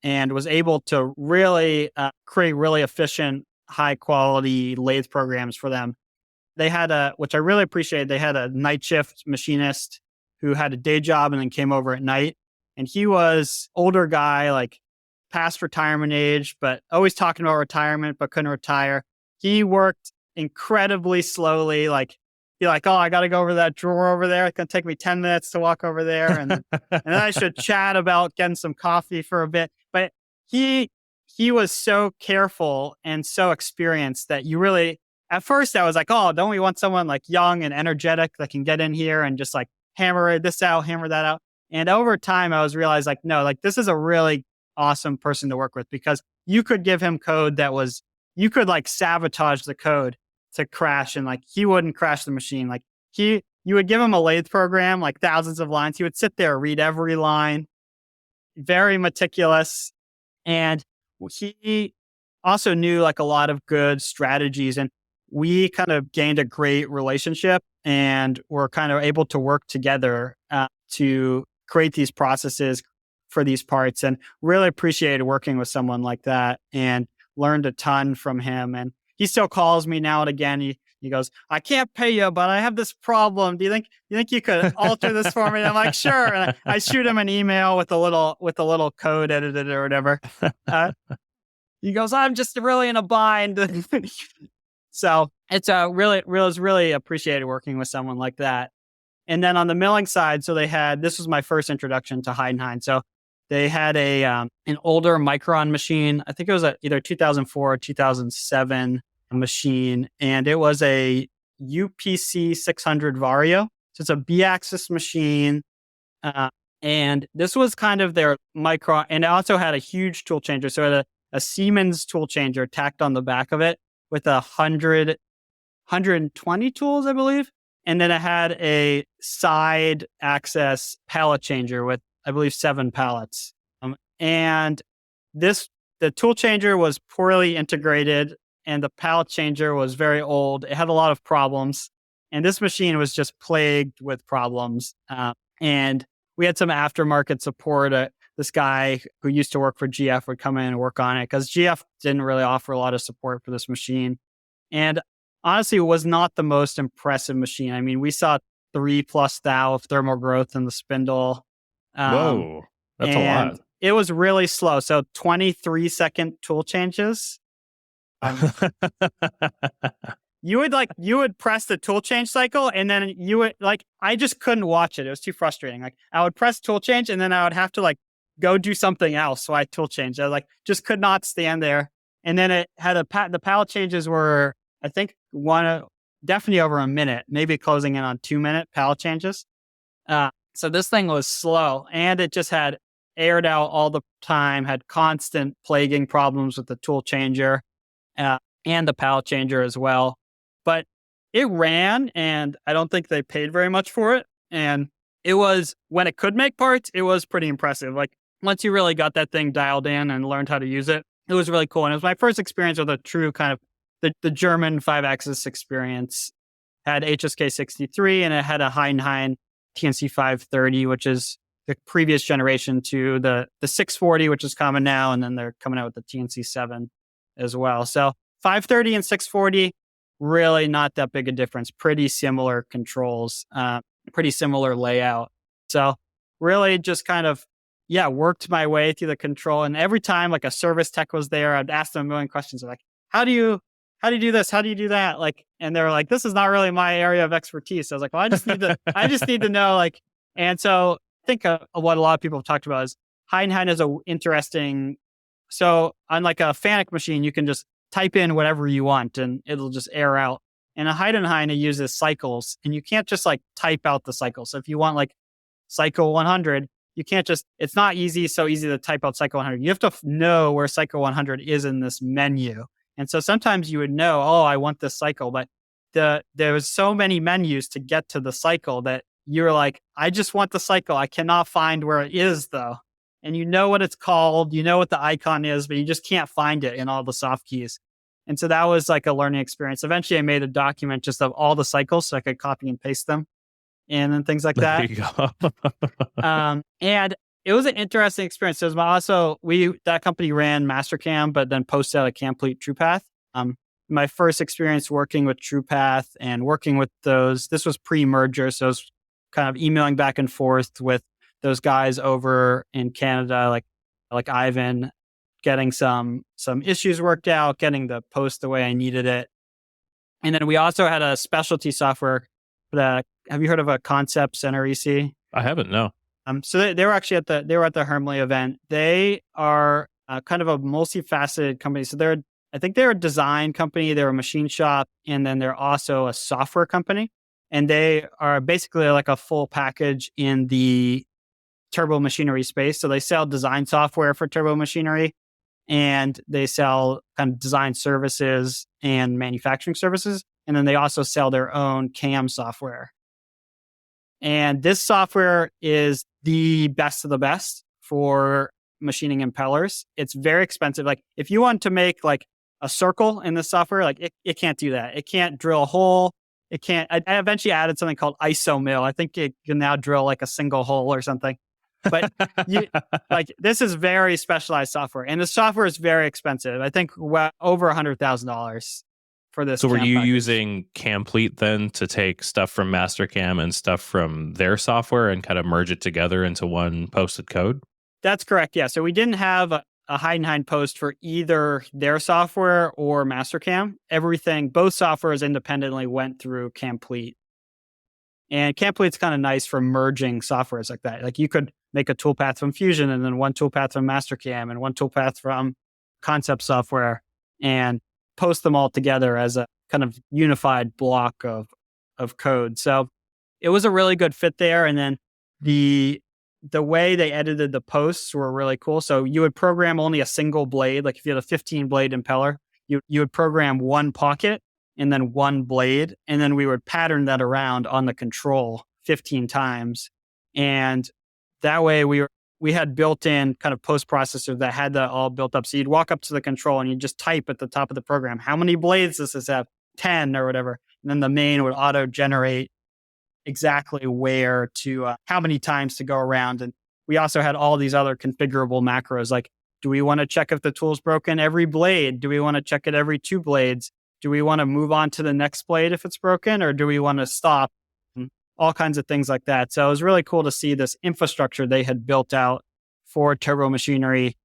and was able to really create really efficient, high quality lathe programs for them. They had which I really appreciated, they had a night shift machinist who had a day job and then came over at night. And he was older guy, like past retirement age, but always talking about retirement, but couldn't retire. He worked incredibly slowly, like be like, oh, I got to go over that drawer over there. It's going to take me 10 minutes to walk over there. And then I should chat about getting some coffee for a bit. But he was so careful and so experienced that you really, at first I was like, oh, don't we want someone like young and energetic that can get in here and just like hammer this out, hammer that out. And over time I was realized like, no, like this is a really awesome person to work with because you could give him code you could like sabotage the code to crash and like he wouldn't crash the machine. Like you would give him a lathe program, like thousands of lines. He would sit there, read every line, very meticulous. And he also knew like a lot of good strategies. And we kind of gained a great relationship and were kind of able to work together to create these processes for these parts, and really appreciated working with someone like that and learned a ton from him. And he still calls me now and again. He goes, I can't pay you, but I have this problem. Do you think you could alter this for me? And I'm like, sure. And I shoot him an email with a little code edited or whatever. He goes, I'm just really in a bind. So it's was really appreciated working with someone like that. And then on the milling side, so this was my first introduction to Heidenhain. So they had an older Micron machine. I think it was either 2004 or 2007 machine. And it was a UPC 600 Vario. So it's a B-axis machine. And this was kind of their Micron. And it also had a huge tool changer. So it had a Siemens tool changer tacked on the back of it with 120 tools, I believe. And then it had a side access pallet changer with, I believe, 7 pallets. And the tool changer was poorly integrated and the pallet changer was very old. It had a lot of problems. And this machine was just plagued with problems. And we had some aftermarket support. This guy who used to work for GF would come in and work on it because GF didn't really offer a lot of support for this machine. And honestly, it was not the most impressive machine. I mean, we saw 3+ thou of thermal growth in the spindle. Whoa, that's a lot. It was really slow. So 23-second tool changes. You would press the tool change cycle and then you would I just couldn't watch it. It was too frustrating. Like I would press tool change and then I would have to go do something else. So I tool change. I just could not stand there. And then it had the pallet changes were, I think, definitely over a minute, maybe closing in on 2-minute pallet changes. So this thing was slow and it just had aired out all the time, had constant plaguing problems with the tool changer and the pallet changer as well. But it ran and I don't think they paid very much for it. And it was, when it could make parts, it was pretty impressive. Like once you really got that thing dialed in and learned how to use it, it was really cool. And it was my first experience with a true kind of the German 5-axis experience. Had HSK 63 and it had a Heidenhain TNC 530, which is the previous generation to the 640, which is common now. And then they're coming out with the TNC 7 as well. So 530 and 640, really not that big a difference. Pretty similar controls, pretty similar layout. So really just kind of, worked my way through the control. And every time like a service tech was there, I'd ask them a million questions. Like, how do you do this? How do you do that? And they were like, this is not really my area of expertise. So I was like, well, I just need to know and so I think what a lot of people have talked about is Heidenhain is so on like a FANUC machine, you can just type in whatever you want and it'll just air out. And a Heidenhain, it uses cycles and you can't just type out the cycle. So if you want cycle 100, you can't it's not so easy to type out cycle 100. You have to know where cycle 100 is in this menu. And so sometimes you would know, oh, I want this cycle, but there was so many menus to get to the cycle that you're like, I just want the cycle. I cannot find where it is though. and you know what it's called, you know what the icon is, but you just can't find it in all the soft keys. And so that was like a learning experience. Eventually I made a document just of all the cycles so I could copy and paste them and then things like There that. you go. And it was an interesting experience. It was also, that company ran Mastercam, but then posted out a Complete TruePath. My first experience working with TruePath and working with this was pre-merger. So I was kind of emailing back and forth with those guys over in Canada, like Ivan, getting some issues worked out, getting the post the way I needed it. And then we also had a specialty software that, have you heard of a Concept Center EC? I haven't, no. So they were actually at the Hermley event. They are kind of a multifaceted company. So I think they're a design company, they're a machine shop, and then they're also a software company. And they are basically like a full package in the turbo machinery space. So they sell design software for turbo machinery, and they sell kind of design services and manufacturing services. And then they also sell their own CAM software. And this software is the best of the best for machining impellers. It's very expensive. Like if you want to make like a circle in the software, like it can't do that. It can't drill a hole. It can't. I eventually added something called ISO mill. I think it can now drill like a single hole or something. But this is very specialized software, and the software is very expensive. I think over $100,000 for this. So were you package. using Complete then to take stuff from Mastercam and stuff from their software and kind of merge it together into one posted code? That's correct. Yeah. So we didn't have a hide-and-hide post for either their software or Mastercam. Both softwares independently went through Complete. And Complete's kind of nice for merging softwares like that. Like you could make a toolpath from Fusion and then one toolpath from Mastercam and one toolpath from Concept software and post them all together as a kind of unified block of code. So it was a really good fit there. And then the way they edited the posts were really cool. So you would program only a single blade. Like if you had a 15 blade impeller, you would program one pocket and then one blade. And then we would pattern that around on the control 15 times. And that way we had built-in kind of post-processor that had that all built up. So you'd walk up to the control and you just type at the top of the program, how many blades does this have? 10 or whatever. And then the main would auto-generate exactly where to, how many times to go around. And we also had all these other configurable macros. Like, do we want to check if the tool's broken every blade? Do we want to check it every 2 blades? Do we want to move on to the next blade if it's broken? Or do we want to stop? And all kinds of things like that. So it was really cool to see this infrastructure they had built out for turbo machinery,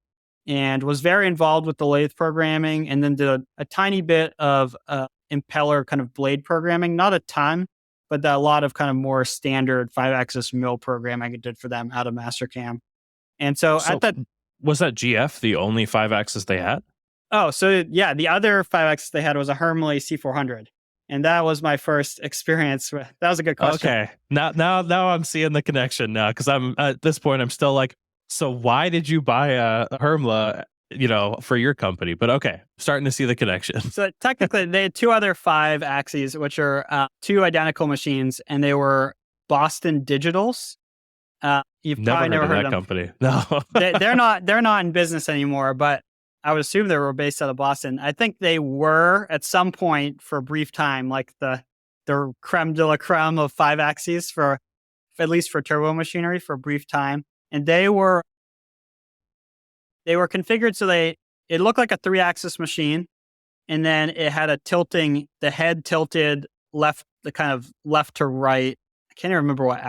and was very involved with the lathe programming, and then did a tiny bit of impeller kind of blade programming, not a ton, but a lot of kind of more standard 5-axis mill programming I did for them out of Mastercam. And so at that... Was that GF the only 5-axis they had? Oh, so yeah, the other 5-axis they had was a Hermley C400. And that was my first experience. That was a good question. Okay. Now I'm seeing the connection now, because I'm at this point, I'm still like, so why did you buy a Hermla, for your company? But okay, starting to see the connection. So technically, they had 2 other 5-axes, which are 2 identical machines, and they were Boston Digitals. You've probably never heard of that company. No, they're not in business anymore, but I would assume they were based out of Boston. I think they were at some point for a brief time, like the creme de la creme of 5-axes for at least for turbo machinery for a brief time. And they were configured so it looked like a 3-axis machine, and then it had the head tilted left, the kind of left to right. I can't even remember what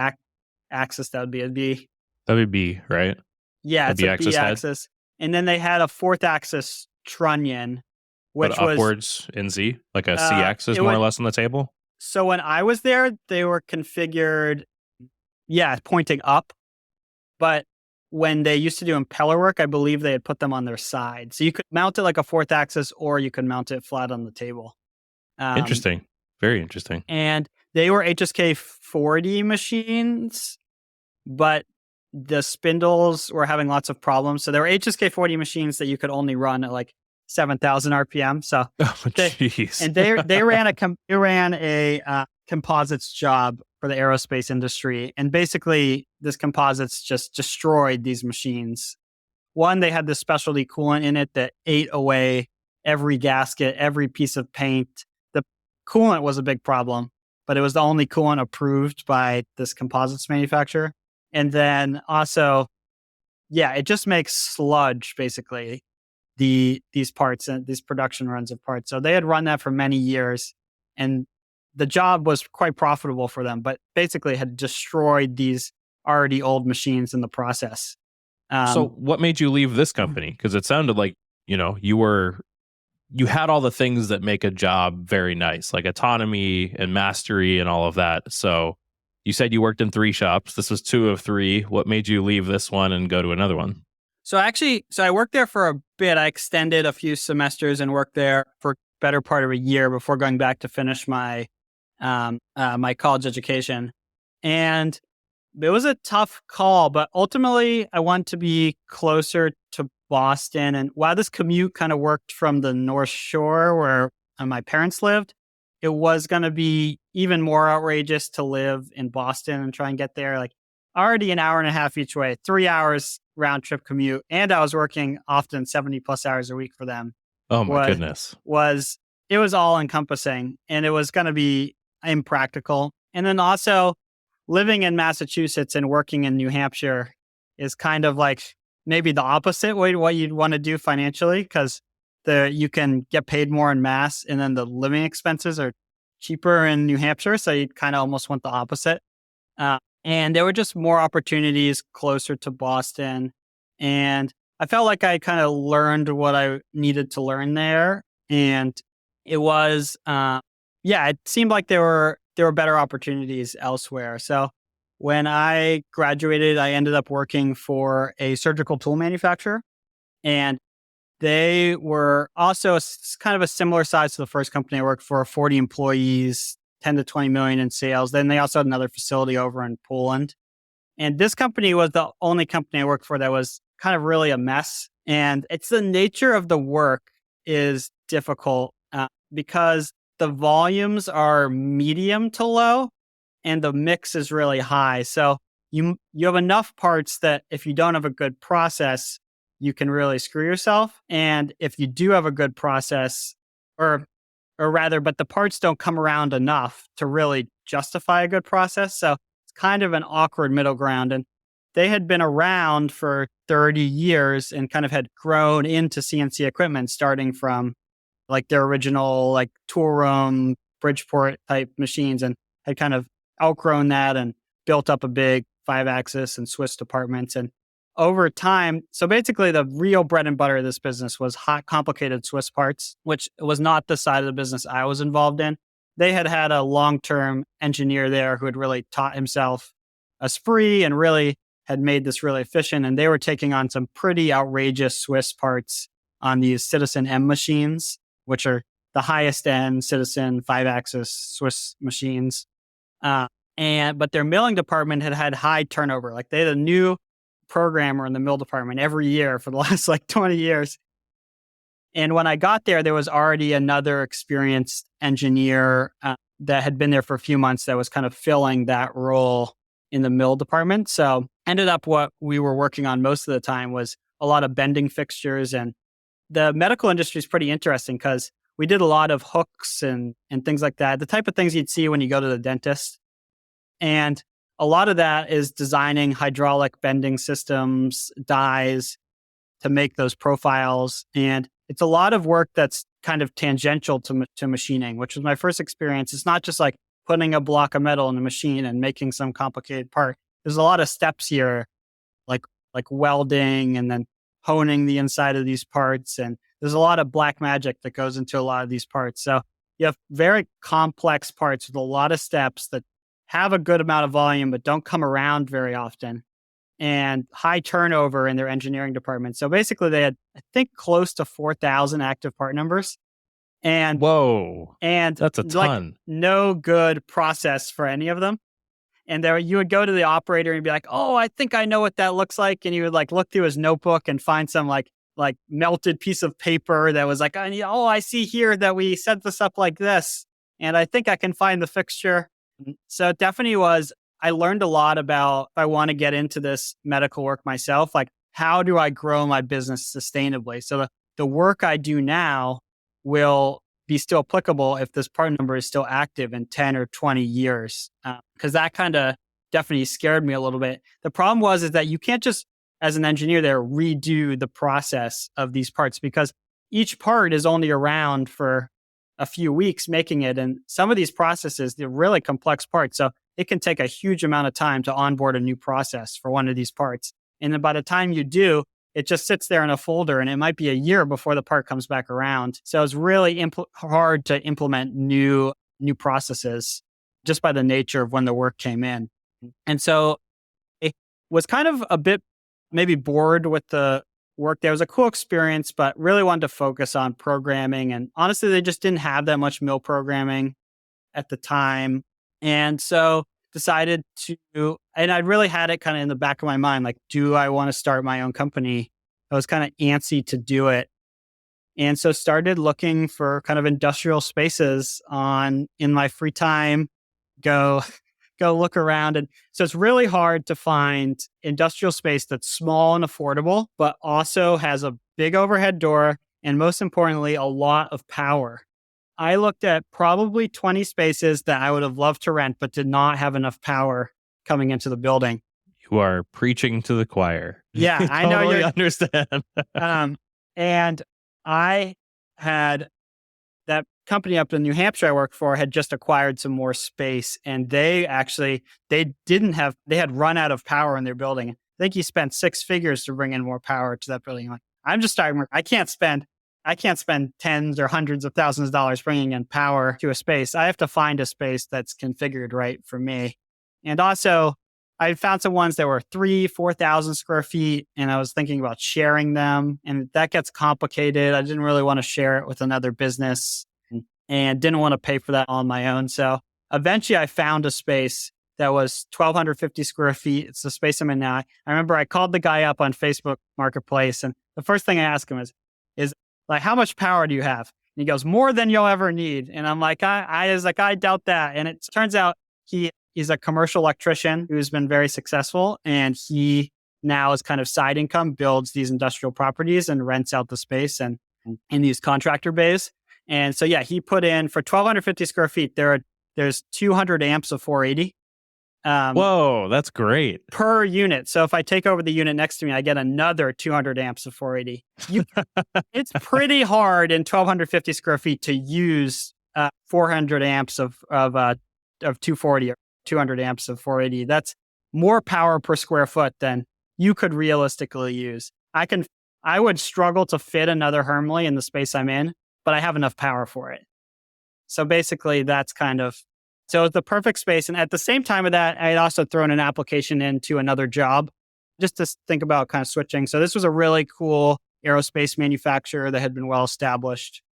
axis that would be. That'd be B, right? Yeah, it's a B axis. And then they had a 4th-axis trunnion, which was upwards in Z, like a C axis more or less on the table. So when I was there, they were configured, pointing up. But when they used to do impeller work, I believe they had put them on their side. So you could mount it like a 4th-axis, or you could mount it flat on the table. Interesting. Very interesting. And they were HSK 40 machines, but the spindles were having lots of problems. So there were HSK 40 machines that you could only run at like 7,000 RPM. So, they ran a composites job for the aerospace industry, and basically this composites just destroyed these machines one, they had this specialty coolant in it that ate away every gasket, every piece of paint. The coolant was a big problem, but it was the only coolant approved by this composites manufacturer. And then also, yeah, it just makes sludge basically, these parts and these production runs of parts. So they had run that for many years, and the job was quite profitable for them, but basically had destroyed these already old machines in the process. So Um, what made you leave this company? Because it sounded like, you had all the things that make a job very nice, like autonomy and mastery and all of that. So you said you worked in 3 shops. This was 2 of 3. What made you leave this one and go to another one? so I worked there for a bit. I extended a few semesters and worked there for better part of a year before going back to finish my college education. And it was a tough call, but ultimately I want to be closer to Boston. And while this commute kind of worked from the North Shore where my parents lived, it was going to be even more outrageous to live in Boston and try and get there. Like already an hour and a half each way, 3 hours round trip commute. And I was working often 70 plus hours a week for them Oh my was, goodness. was it was all encompassing and it was going to be impractical. And then also living in Massachusetts and working in New Hampshire is kind of like maybe the opposite way to what you'd want to do financially because you can get paid more in Mass and then the living expenses are cheaper in New Hampshire. So you'd kind of almost want the opposite. And there were just more opportunities closer to Boston. And I felt like I kind of learned what I needed to learn there. And it was, it seemed like there were better opportunities elsewhere. So when I graduated, I ended up working for a surgical tool manufacturer, and they were also kind of a similar size to the first company I worked for, 40 employees, 10 to 20 million in sales. Then they also had another facility over in Poland. And this company was the only company I worked for that was kind of really a mess. And it's the nature of the work is difficult because the volumes are medium to low and the mix is really high. So you have enough parts that if you don't have a good process, you can really screw yourself. And if you do have a good process, or rather, but the parts don't come around enough to really justify a good process. So it's kind of an awkward middle ground. And they had been around for 30 years and kind of had grown into CNC equipment, starting from like their original like tool room, Bridgeport type machines, and had kind of outgrown that and built up a big 5-axis and Swiss departments. And over time, so basically the real bread and butter of this business was hot, complicated Swiss parts, which was not the side of the business I was involved in. They had had a long-term engineer there who had really taught himself a spree and really had made this really efficient. And they were taking on some pretty outrageous Swiss parts on these Citizen M machines, which are the highest end Citizen 5-axis Swiss machines. But their milling department had had high turnover. Like they had a new programmer in the mill department every year for the last like 20 years. And when I got there, there was already another experienced engineer that had been there for a few months that was kind of filling that role in the mill department. So ended up what we were working on most of the time was a lot of bending fixtures. And the medical industry is pretty interesting because we did a lot of hooks and things like that, the type of things you'd see when you go to the dentist. And a lot of that is designing hydraulic bending systems, dies to make those profiles. And it's a lot of work that's kind of tangential to machining, which was my first experience. It's not just like putting a block of metal in a machine and making some complicated part. There's a lot of steps here, like welding and then honing the inside of these parts. And there's a lot of black magic that goes into a lot of these parts. So you have very complex parts with a lot of steps that have a good amount of volume, but don't come around very often, and high turnover in their engineering department. So basically they had, I think, close to 4,000 active part numbers and Whoa, and that's a like ton. no good process for any of them. And there you would go to the operator and be like, oh, I think I know what that looks like. And you would like look through his notebook and find some like melted piece of paper that was like, oh, I see here that we set this up like this. And I think I can find the fixture. So it definitely was, I learned a lot about if I want to get into this medical work myself. Like how do I grow my business sustainably? So the work I do now will be still applicable if this part number is still active in 10 or 20 years. Because that kind of definitely scared me a little bit. The problem is that you can't just, as an engineer there, redo the process of these parts because each part is only around for a few weeks making it. And some of these processes, they're really complex parts. So it can take a huge amount of time to onboard a new process for one of these parts. And then by the time you do, it just sits there in a folder and it might be a year before the part comes back around. So it's really hard to implement new processes just by the nature of when the work came in. And so it was kind of a bit maybe bored with the work. There was a cool experience, but really wanted to focus on programming. And honestly, they just didn't have that much mill programming at the time. And so decided to, and I really had it kind of in the back of my mind, like, do I want to start my own company? I was kind of antsy to do it. And so started looking for kind of industrial spaces in my free time, go look around. And so it's really hard to find industrial space that's small and affordable, but also has a big overhead door. And most importantly, a lot of power. I looked at probably 20 spaces that I would have loved to rent, but did not have enough power coming into the building. You are preaching to the choir. Yeah, I know Totally you understand. and I had that company up in New Hampshire I worked for had just acquired some more space, and they had run out of power in their building. I think he spent six figures to bring in more power to that building. Like, I'm just starting. I can't spend tens or hundreds of thousands of dollars bringing in power to a space. I have to find a space that's configured right for me. And also, I found some ones that were 4,000 square feet, and I was thinking about sharing them. And that gets complicated. I didn't really want to share it with another business and didn't want to pay for that on my own. So eventually I found a space that was 1,250 square feet. It's the space I'm in now. I remember I called the guy up on Facebook Marketplace, and the first thing I asked him is like, how much power do you have? And he goes, more than you'll ever need. And I'm like, I doubt that. And it turns out he's a commercial electrician who's been very successful. And he now is kind of side income, builds these industrial properties and rents out the space and in these contractor bays. And so, yeah, he put in for 1,250 square feet, there's 200 amps of 480. Whoa, that's great. Per unit. So if I take over the unit next to me, I get another 200 amps of 480. It's pretty hard in 1,250 square feet to use 400 amps of 240 or 200 amps of 480. That's more power per square foot than you could realistically use. I would struggle to fit another Hermle in the space I'm in, but I have enough power for it. So basically, so it's the perfect space. And at the same time of that, I had also thrown an application into another job just to think about kind of switching. So this was a really cool aerospace manufacturer that had been well established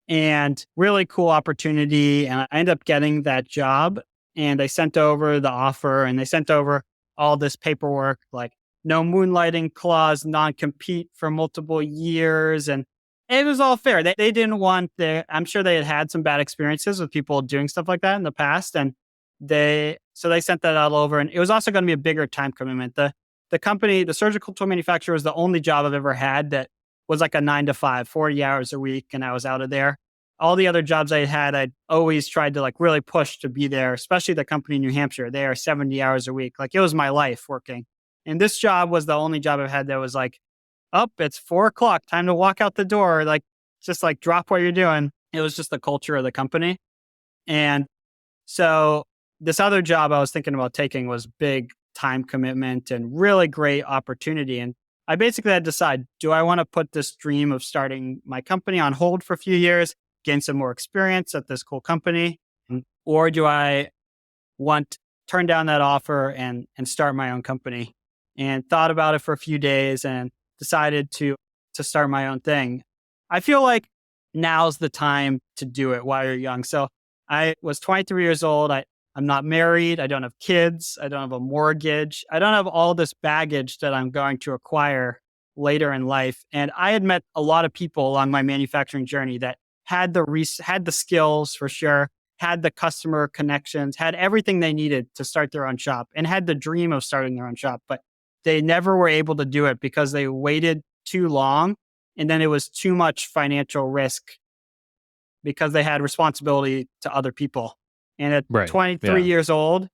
and really cool opportunity. And I ended up getting that job, and they sent over the offer and they sent over all this paperwork, like no moonlighting clause, non-compete for multiple years. And it was all fair. They didn't want I'm sure they had some bad experiences with people doing stuff like that in the past. And so they sent that all over. And it was also going to be a bigger time commitment. The company, the surgical tool manufacturer, was the only job I've ever had that was like a 9 to 5, 40 hours a week. And I was out of there. All the other jobs I had, I'd always tried to like really push to be there, especially the company in New Hampshire. They are 70 hours a week. Like, it was my life working. And this job was the only job I've had that was like, it's 4:00, time to walk out the door. Like, just like drop what you're doing. It was just the culture of the company. And so this other job I was thinking about taking was big time commitment and really great opportunity. And I basically had to decide, do I want to put this dream of starting my company on hold for a few years, gain some more experience at this cool company? Or do I want to turn down that offer and start my own company? And thought about it for a few days and decided to start my own thing. I feel like now's the time to do it while you're young. So I was 23 years old. I'm not married. I don't have kids. I don't have a mortgage. I don't have all this baggage that I'm going to acquire later in life. And I had met a lot of people along my manufacturing journey that had the skills for sure, had the customer connections, had everything they needed to start their own shop, and had the dream of starting their own shop, but they never were able to do it because they waited too long. And then it was too much financial risk because they had responsibility to other people. And at Right. 23 Yeah. years old,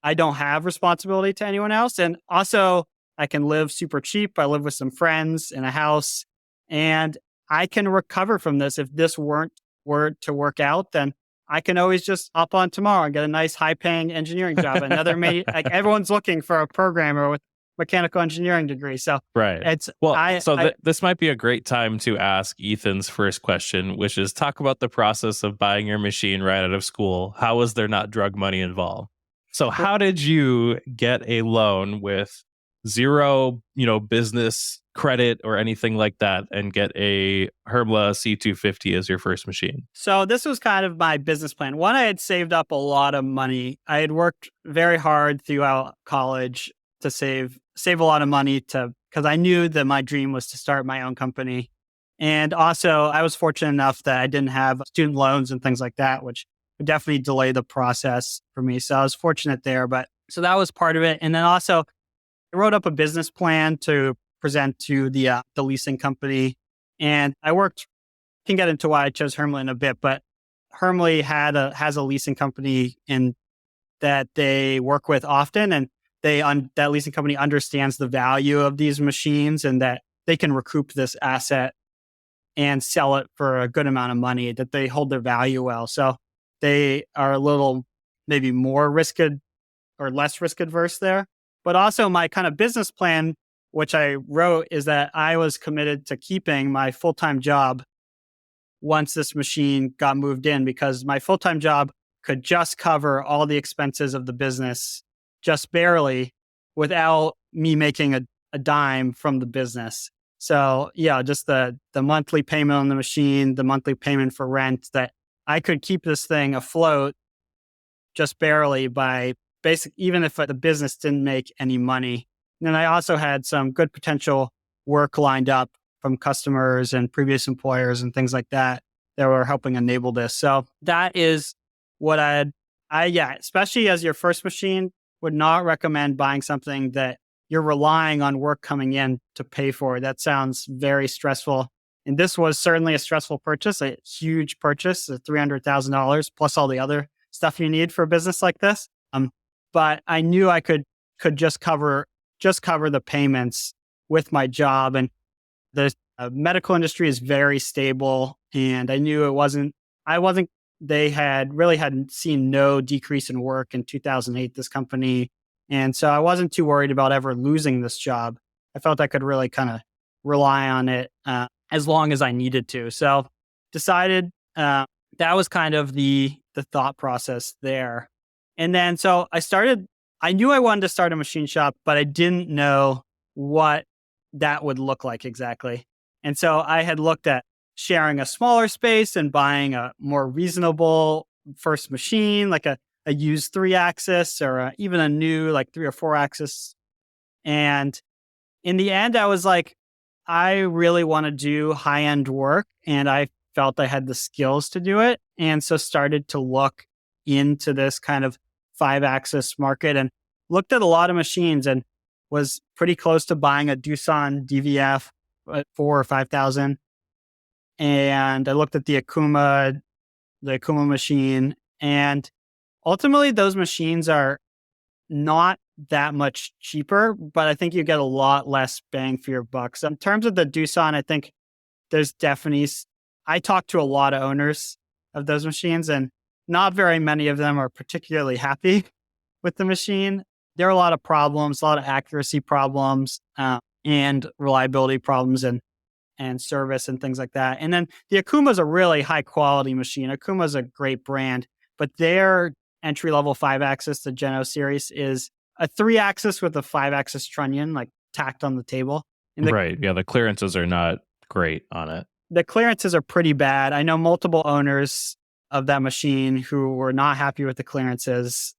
I don't have responsibility to anyone else. And also, I can live super cheap. I live with some friends in a house, and I can recover from this. If this were to work out, then I can always just hop on tomorrow and get a nice high paying engineering job. Like everyone's looking for a programmer with mechanical engineering degree. So Right. it's, Well, so this might be a great time to ask Ethan's first question, which is talk about the process of buying your machine right out of school. How was there not drug money involved? So how did you get a loan with zero, business credit or anything like that and get a Hermla C250 as your first machine? So this was kind of my business plan. One, I had saved up a lot of money. I had worked very hard throughout college to save a lot of money because I knew that my dream was to start my own company. And also, I was fortunate enough that I didn't have student loans and things like that, which would definitely delay the process for me. So I was fortunate there. But so that was part of it. And then also, I wrote up a business plan to present to the leasing company, and I worked. Can get into why I chose Hermla in a bit, but Hermla has a leasing company in that they work with often, and that leasing company understands the value of these machines and that they can recoup this asset and sell it for a good amount of money, that they hold their value well. So they are a little maybe more risk or less risk adverse there. But also my kind of business plan, which I wrote, is that I was committed to keeping my full-time job once this machine got moved in, because my full-time job could just cover all the expenses of the business just barely without me making a dime from the business. So yeah, just the monthly payment on the machine, the monthly payment for rent, that I could keep this thing afloat just barely by even if the business didn't make any money. And then I also had some good potential work lined up from customers and previous employers and things like that were helping enable this. So that is what especially as your first machine, would not recommend buying something that you're relying on work coming in to pay for. That sounds very stressful. And this was certainly a stressful purchase, a huge purchase, $300,000 plus all the other stuff you need for a business like this. But I knew I could just cover the payments with my job, and the medical industry is very stable. And I knew they hadn't seen no decrease in work in 2008, this company. And so I wasn't too worried about ever losing this job. I felt I could really kind of rely on it as long as I needed to. So decided that was kind of the thought process there. And then so I knew I wanted to start a machine shop, but I didn't know what that would look like exactly. And so I had looked at sharing a smaller space and buying a more reasonable first machine, like a used 3-axis or even a new like 3 or 4-axis. And in the end, I was like, I really want to do high-end work, and I felt I had the skills to do it. And so started to look into this kind of 5-axis market and looked at a lot of machines and was pretty close to buying a Doosan DVF at 4,000 or 5,000. And I looked at the Akuma machine, and ultimately those machines are not that much cheaper, but I think you get a lot less bang for your buck. So in terms of the Doosan, I think there's definitely, I talked to a lot of owners of those machines, and not very many of them are particularly happy with the machine. There are a lot of problems, a lot of accuracy problems, and reliability problems, and service and things like that. And then the Akuma is a really high quality machine. Akuma is a great brand, but their entry level 5-axis, the Geno series, is a 3-axis with a 5-axis trunnion like tacked on the table. And Right. Yeah. The clearances are not great on it. The clearances are pretty bad. I know multiple owners of that machine who were not happy with the clearances.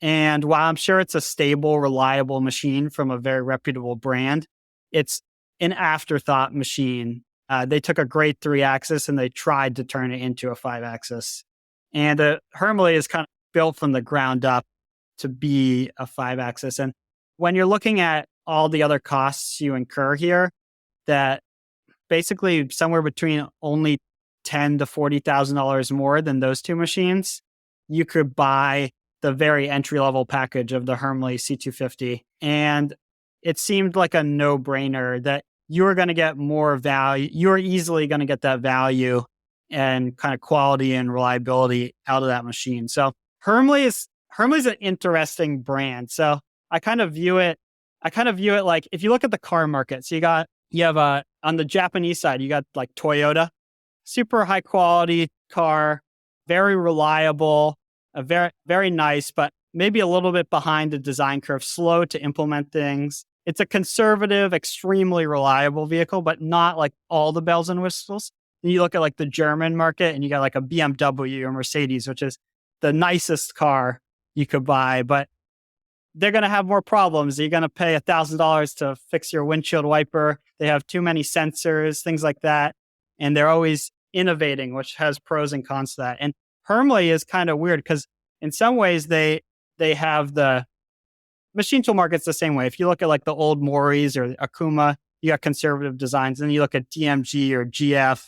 And while I'm sure it's a stable, reliable machine from a very reputable brand, it's an afterthought machine. They took a great 3-axis and they tried to turn it into a 5-axis. And the Hermla is kind of built from the ground up to be a 5-axis. And when you're looking at all the other costs you incur here, that basically somewhere between only $10,000 to $40,000 more than those two machines, you could buy the very entry level package of the Hermle C250. And it seemed like a no brainer that you were going to get more value. You're easily going to get that value and kind of quality and reliability out of that machine. So Hermle's an interesting brand. So I kind of view it like, if you look at the car market, so you have on the Japanese side, you got like Toyota, super high quality car, very reliable, very, very nice, but maybe a little bit behind the design curve, slow to implement things. It's a conservative, extremely reliable vehicle, but not like all the bells and whistles. And you look at like the German market and you got like a BMW or Mercedes, which is the nicest car you could buy, but they're going to have more problems. You're going to pay $1,000 to fix your windshield wiper. They have too many sensors, things like that. And they're always innovating, which has pros and cons to that. And Hermle is kind of weird because in some ways they have the machine tool market's the same way. If you look at like the old Moris or Akuma, you got conservative designs. And you look at DMG or GF,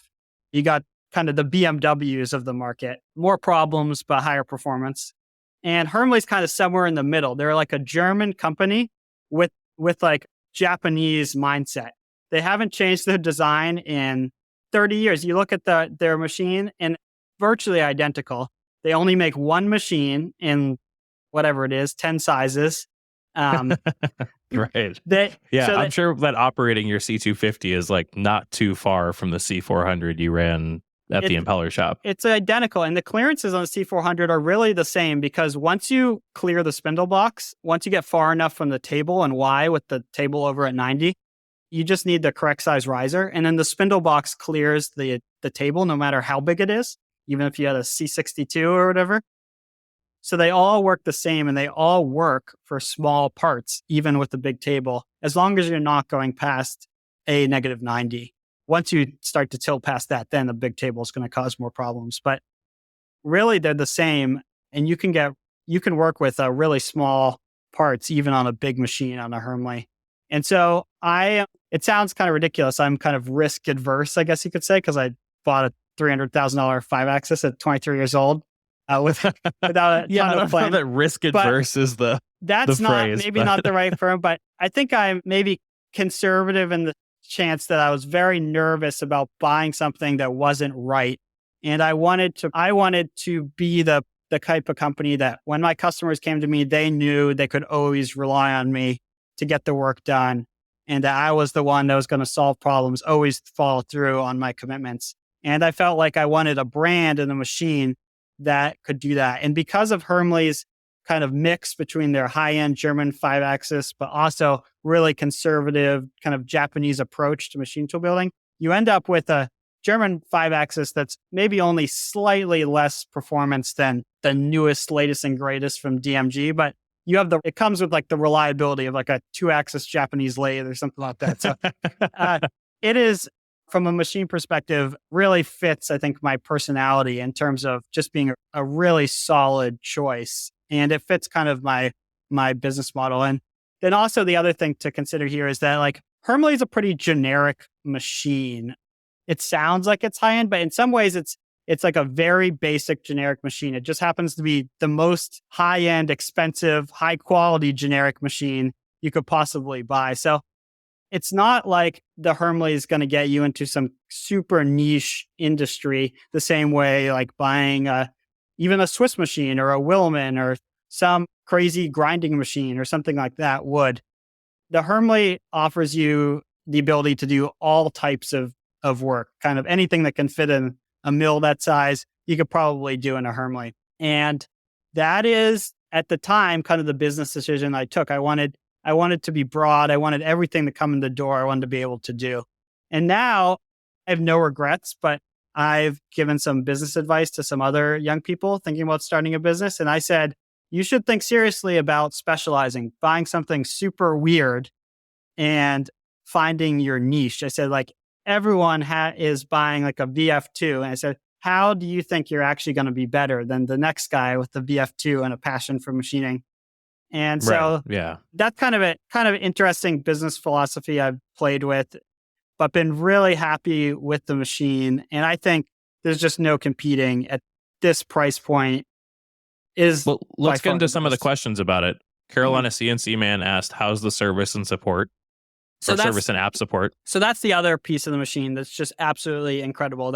you got kind of the BMWs of the market, more problems, but higher performance. And Hermle's kind of somewhere in the middle. They're like a German company with like Japanese mindset. They haven't changed their design in 30 years. You look at their machine and virtually identical. They only make one machine in whatever it is, 10 sizes. Right. I'm sure that operating your C250 is like not too far from the C400 you ran at the impeller shop. It's identical. And the clearances on the C400 are really the same because once you clear the spindle box, once you get far enough from the table and Y with the table over at 90, you just need the correct size riser. And then the spindle box clears the table no matter how big it is, even if you had a C62 or whatever. So they all work the same and they all work for small parts, even with the big table, as long as you're not going past a negative 90. Once you start to tilt past that, then the big table is going to cause more problems. But really, they're the same, and you can work with really small parts, even on a big machine on a Hermle. And so it sounds kind of ridiculous. I'm kind of risk adverse, I guess you could say, because I bought a $300,000 5-axis at 23 years old without a ton of plan. That risk adverse is that's the not phrase, maybe not the right term, but I think I'm maybe conservative in the chance that I was very nervous about buying something that wasn't right. And I wanted to be the type of company that when my customers came to me, they knew they could always rely on me to get the work done. And that I was the one that was going to solve problems, always follow through on my commitments. And I felt like I wanted a brand and a machine that could do that. And because of Hermle's kind of mix between their high-end German 5-axis, but also really conservative kind of Japanese approach to machine tool building, you end up with a German 5-axis that's maybe only slightly less performance than the newest, latest, and greatest from DMG, but it comes with like the reliability of like a 2-axis Japanese lathe or something like that. So it is, from a machine perspective, really fits, I think, my personality in terms of just being a really solid choice. And it fits kind of my business model. And then also the other thing to consider here is that like Hermle is a pretty generic machine. It sounds like it's high end, but in some ways it's like a very basic generic machine. It just happens to be the most high end, expensive, high quality generic machine you could possibly buy. So it's not like the Hermle is going to get you into some super niche industry the same way like buying even a Swiss machine or a Willman or some crazy grinding machine or something like that would. The Hermle offers you the ability to do all types of work, kind of anything that can fit in a mill that size, you could probably do in a Hermle. And that is, at the time, kind of the business decision I took. I wanted to be broad. I wanted everything to come in the door. I wanted to be able to do. And now I have no regrets, but I've given some business advice to some other young people thinking about starting a business. And I said, you should think seriously about specializing, buying something super weird and finding your niche. I said, like, everyone is buying like a VF2. And I said, how do you think you're actually going to be better than the next guy with the VF2 and a passion for machining? And Right. so Yeah. that's kind of interesting business philosophy I've played with, but been really happy with the machine. And I think there's just no competing at this price point is Well, by let's get far into the some of the best. questions about it. Mhm. Carolina CNC Man asked, how's the service and support So or that's service and app support? so that's the other piece of the machine that's just absolutely incredible.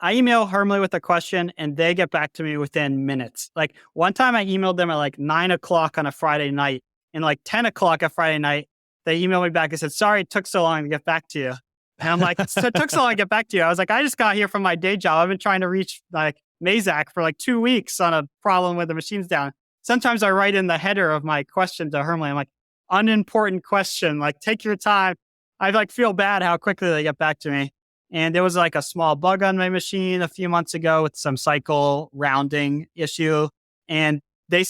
I email Hermly with a question and they get back to me within minutes. Like one time I emailed them at like 9 o'clock on a Friday night, and like 10 o'clock a Friday night, they emailed me back and said, "Sorry, it took so long to get back to you." And I'm like, "So it took so long to get back to you." I was like, "I just got here from my day job. I've been trying to reach like Mazak for like 2 weeks on a problem with the machine's down." Sometimes I write in the header of my question to Hermly, I'm like, "Unimportant question, like take your time." I like feel bad how quickly they get back to me. And there was like a small bug on my machine a few months ago with some cycle rounding issue. And they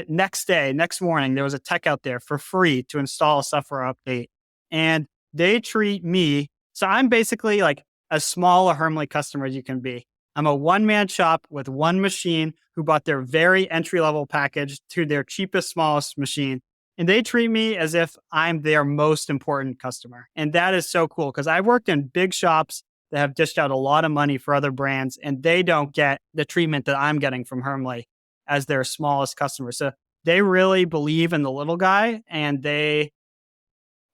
next morning, there was a tech out there for free to install a software update. And they treat me. So I'm basically like as small a Hermly customer as you can be. I'm a one-man shop with one machine who bought their very entry-level package to their cheapest, smallest machine. And they treat me as if I'm their most important customer. And that is so cool because I've worked in big shops that have dished out a lot of money for other brands and they don't get the treatment that I'm getting from Hermly as their smallest customer. So they really believe in the little guy and they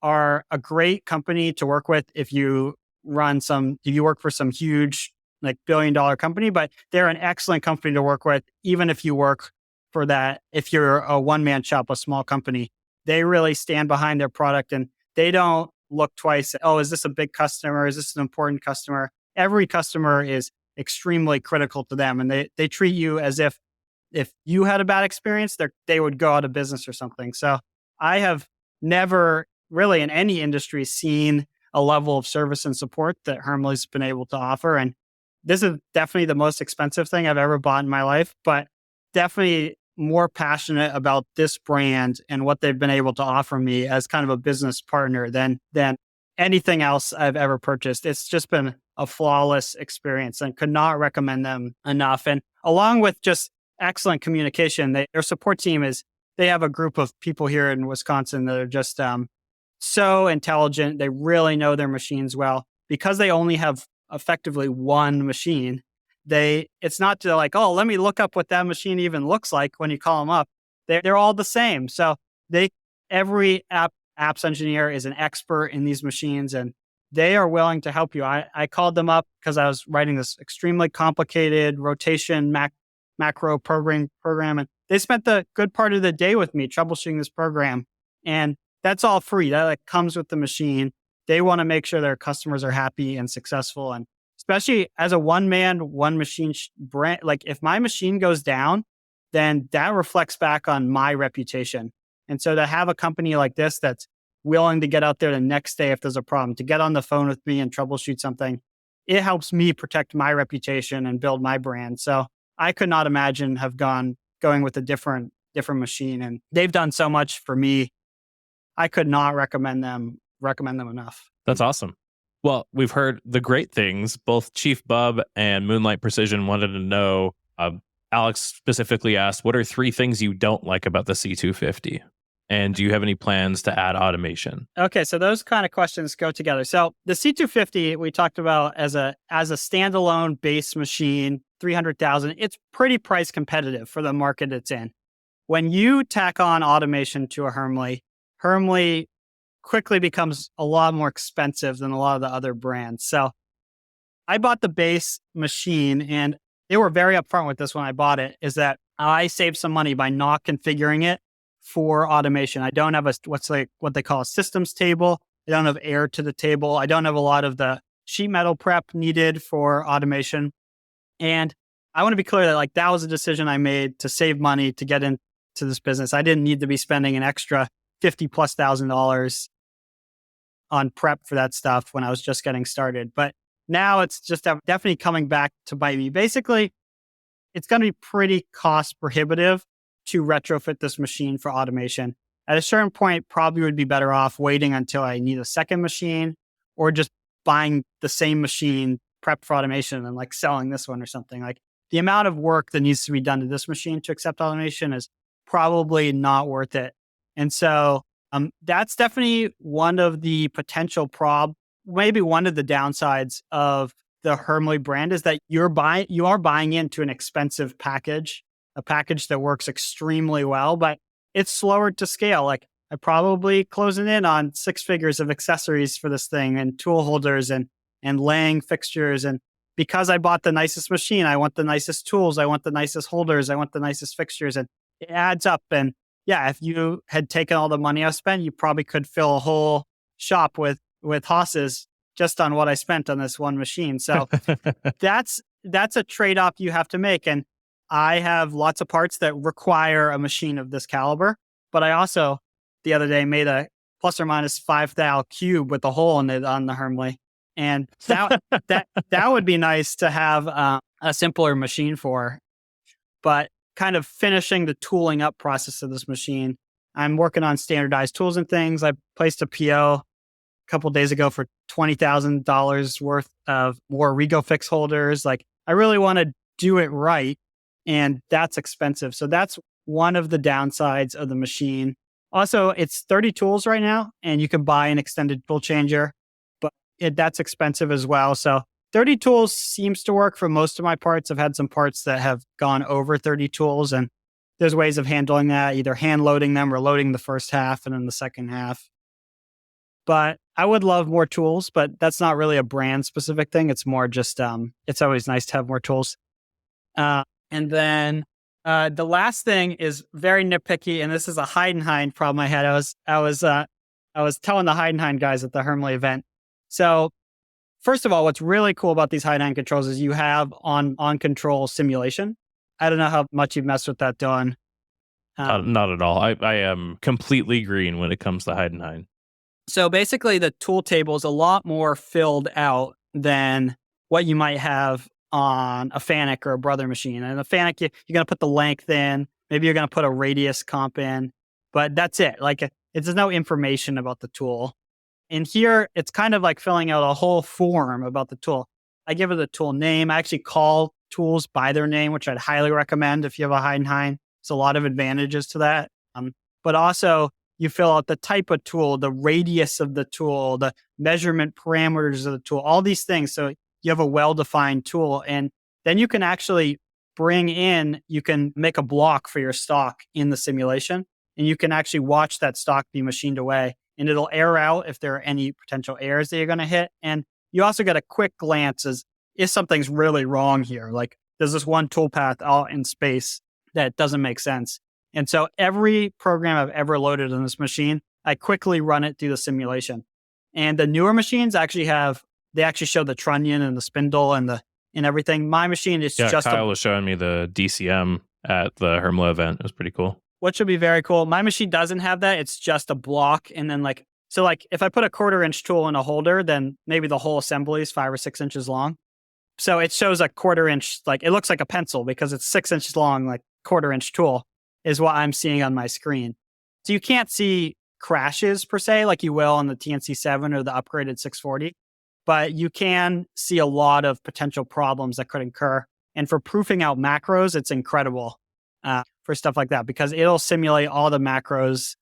are a great company to work with if you work for some huge like $1 billion company, but they're an excellent company to work with, even if you work for that. If you're a one-man shop, a small company, they really stand behind their product and they don't look twice. Oh, is this a big customer? Is this an important customer? Every customer is extremely critical to them. And they treat you as if you had a bad experience, they would go out of business or something. So I have never really in any industry seen a level of service and support that Hermly's been able to offer. And this is definitely the most expensive thing I've ever bought in my life, but definitely more passionate about this brand and what they've been able to offer me as kind of a business partner than anything else I've ever purchased. It's just been a flawless experience and could not recommend them enough. And along with just excellent communication, their support team they have a group of people here in Wisconsin that are just so intelligent. They really know their machines well because they only have effectively one machine. It's not to like, oh, let me look up what that machine even looks like when you call them up. They're all the same. So they every apps engineer is an expert in these machines and they are willing to help you. I called them up because I was writing this extremely complicated rotation macro program and they spent the good part of the day with me troubleshooting this program. And that's all free. That like comes with the machine. They want to make sure their customers are happy and successful. And especially as a one man, one machine brand, like if my machine goes down, then that reflects back on my reputation. And so to have a company like this that's willing to get out there the next day if there's a problem, to get on the phone with me and troubleshoot something, it helps me protect my reputation and build my brand. So I could not imagine going with a different machine. And they've done so much for me. I could not recommend them enough. That's awesome. Well, we've heard the great things. Both Chief Bub and Moonlight Precision wanted to know. Alex specifically asked, what are 3 things you don't like about the C250? And do you have any plans to add automation? Okay, so those kind of questions go together. So the C250 we talked about as a standalone base machine, 300,000. It's pretty price competitive for the market it's in. When you tack on automation to a Hermly quickly becomes a lot more expensive than a lot of the other brands. So I bought the base machine and they were very upfront with this when I bought it, is that I saved some money by not configuring it for automation. I don't have what they call a systems table. I don't have air to the table. I don't have a lot of the sheet metal prep needed for automation. And I want to be clear that like that was a decision I made to save money to get into this business. I didn't need to be spending an extra $50,000+ on prep for that stuff when I was just getting started. But now it's just definitely coming back to bite me. Basically, it's going to be pretty cost prohibitive to retrofit this machine for automation. At a certain point, probably would be better off waiting until I need a second machine or just buying the same machine prep for automation and like selling this one or something. Like the amount of work that needs to be done to this machine to accept automation is probably not worth it. And so that's definitely one of the potential maybe one of the downsides of the Hermle brand is that you are buying into an expensive package, a package that works extremely well, but it's slower to scale. Like I probably closing in on 6 figures of accessories for this thing and tool holders and laying fixtures. And because I bought the nicest machine, I want the nicest tools, I want the nicest holders, I want the nicest fixtures, and it adds up. And yeah, if you had taken all the money I spent, you probably could fill a whole shop with Hosses just on what I spent on this one machine. So that's a trade-off you have to make. And I have lots of parts that require a machine of this caliber, but I also the other day made a plus or minus 5 thou cube with a hole in it on the Hermle. And that would be nice to have a simpler machine for. But kind of finishing the tooling up process of this machine, I'm working on standardized tools and things. I placed a PO a couple of days ago for $20,000 worth of more RegoFix holders. Like I really want to do it right, and that's expensive. So that's one of the downsides of the machine. Also, it's 30 tools right now, and you can buy an extended tool changer, but that's expensive as well. So 30 tools seems to work for most of my parts. I've had some parts that have gone over 30 tools, and there's ways of handling that, either hand loading them or loading the first half and then the second half. But I would love more tools, but that's not really a brand specific thing. It's more just, it's always nice to have more tools. And then the last thing is very nitpicky, and this is a Heidenhain problem I had. I was telling the Heidenhain guys at the Hermle event. So first of all, what's really cool about these Heidenhain controls is you have on control simulation. I don't know how much you've messed with that, Dylan. Not at all. I am completely green when it comes to Heidenhain. So basically, the tool table is a lot more filled out than what you might have on a Fanuc or a Brother machine. And a Fanuc, you're going to put the length in. Maybe you're going to put a radius comp in, but that's it. Like there's no information about the tool. And here, it's kind of like filling out a whole form about the tool. I give it the tool name. I actually call tools by their name, which I'd highly recommend if you have a Heidenhain. There's a lot of advantages to that. But also, you fill out the type of tool, the radius of the tool, the measurement parameters of the tool, all these things. So you have a well-defined tool. And then you can actually you can make a block for your stock in the simulation. And you can actually watch that stock be machined away. And it'll air out if there are any potential errors that you're going to hit. And you also get a quick glance as if something's really wrong here. Like there's this one tool path out in space that doesn't make sense. And so every program I've ever loaded on this machine, I quickly run it through the simulation. And the newer machines actually show the trunnion and the spindle and everything. My machine is just Kyle was showing me the DCM at the Hermle event. It was pretty cool. What should be very cool. My machine doesn't have that. It's just a block. And then so if I put a 1/4-inch tool in a holder, then maybe the whole assembly is 5 or 6 inches long. So it shows a 1/4-inch, like it looks like a pencil because it's 6 inches long, like 1/4-inch tool is what I'm seeing on my screen. So you can't see crashes per se, like you will on the TNC7 or the upgraded 640, but you can see a lot of potential problems that could occur. And for proofing out macros, it's incredible for stuff like that because it'll simulate all the macros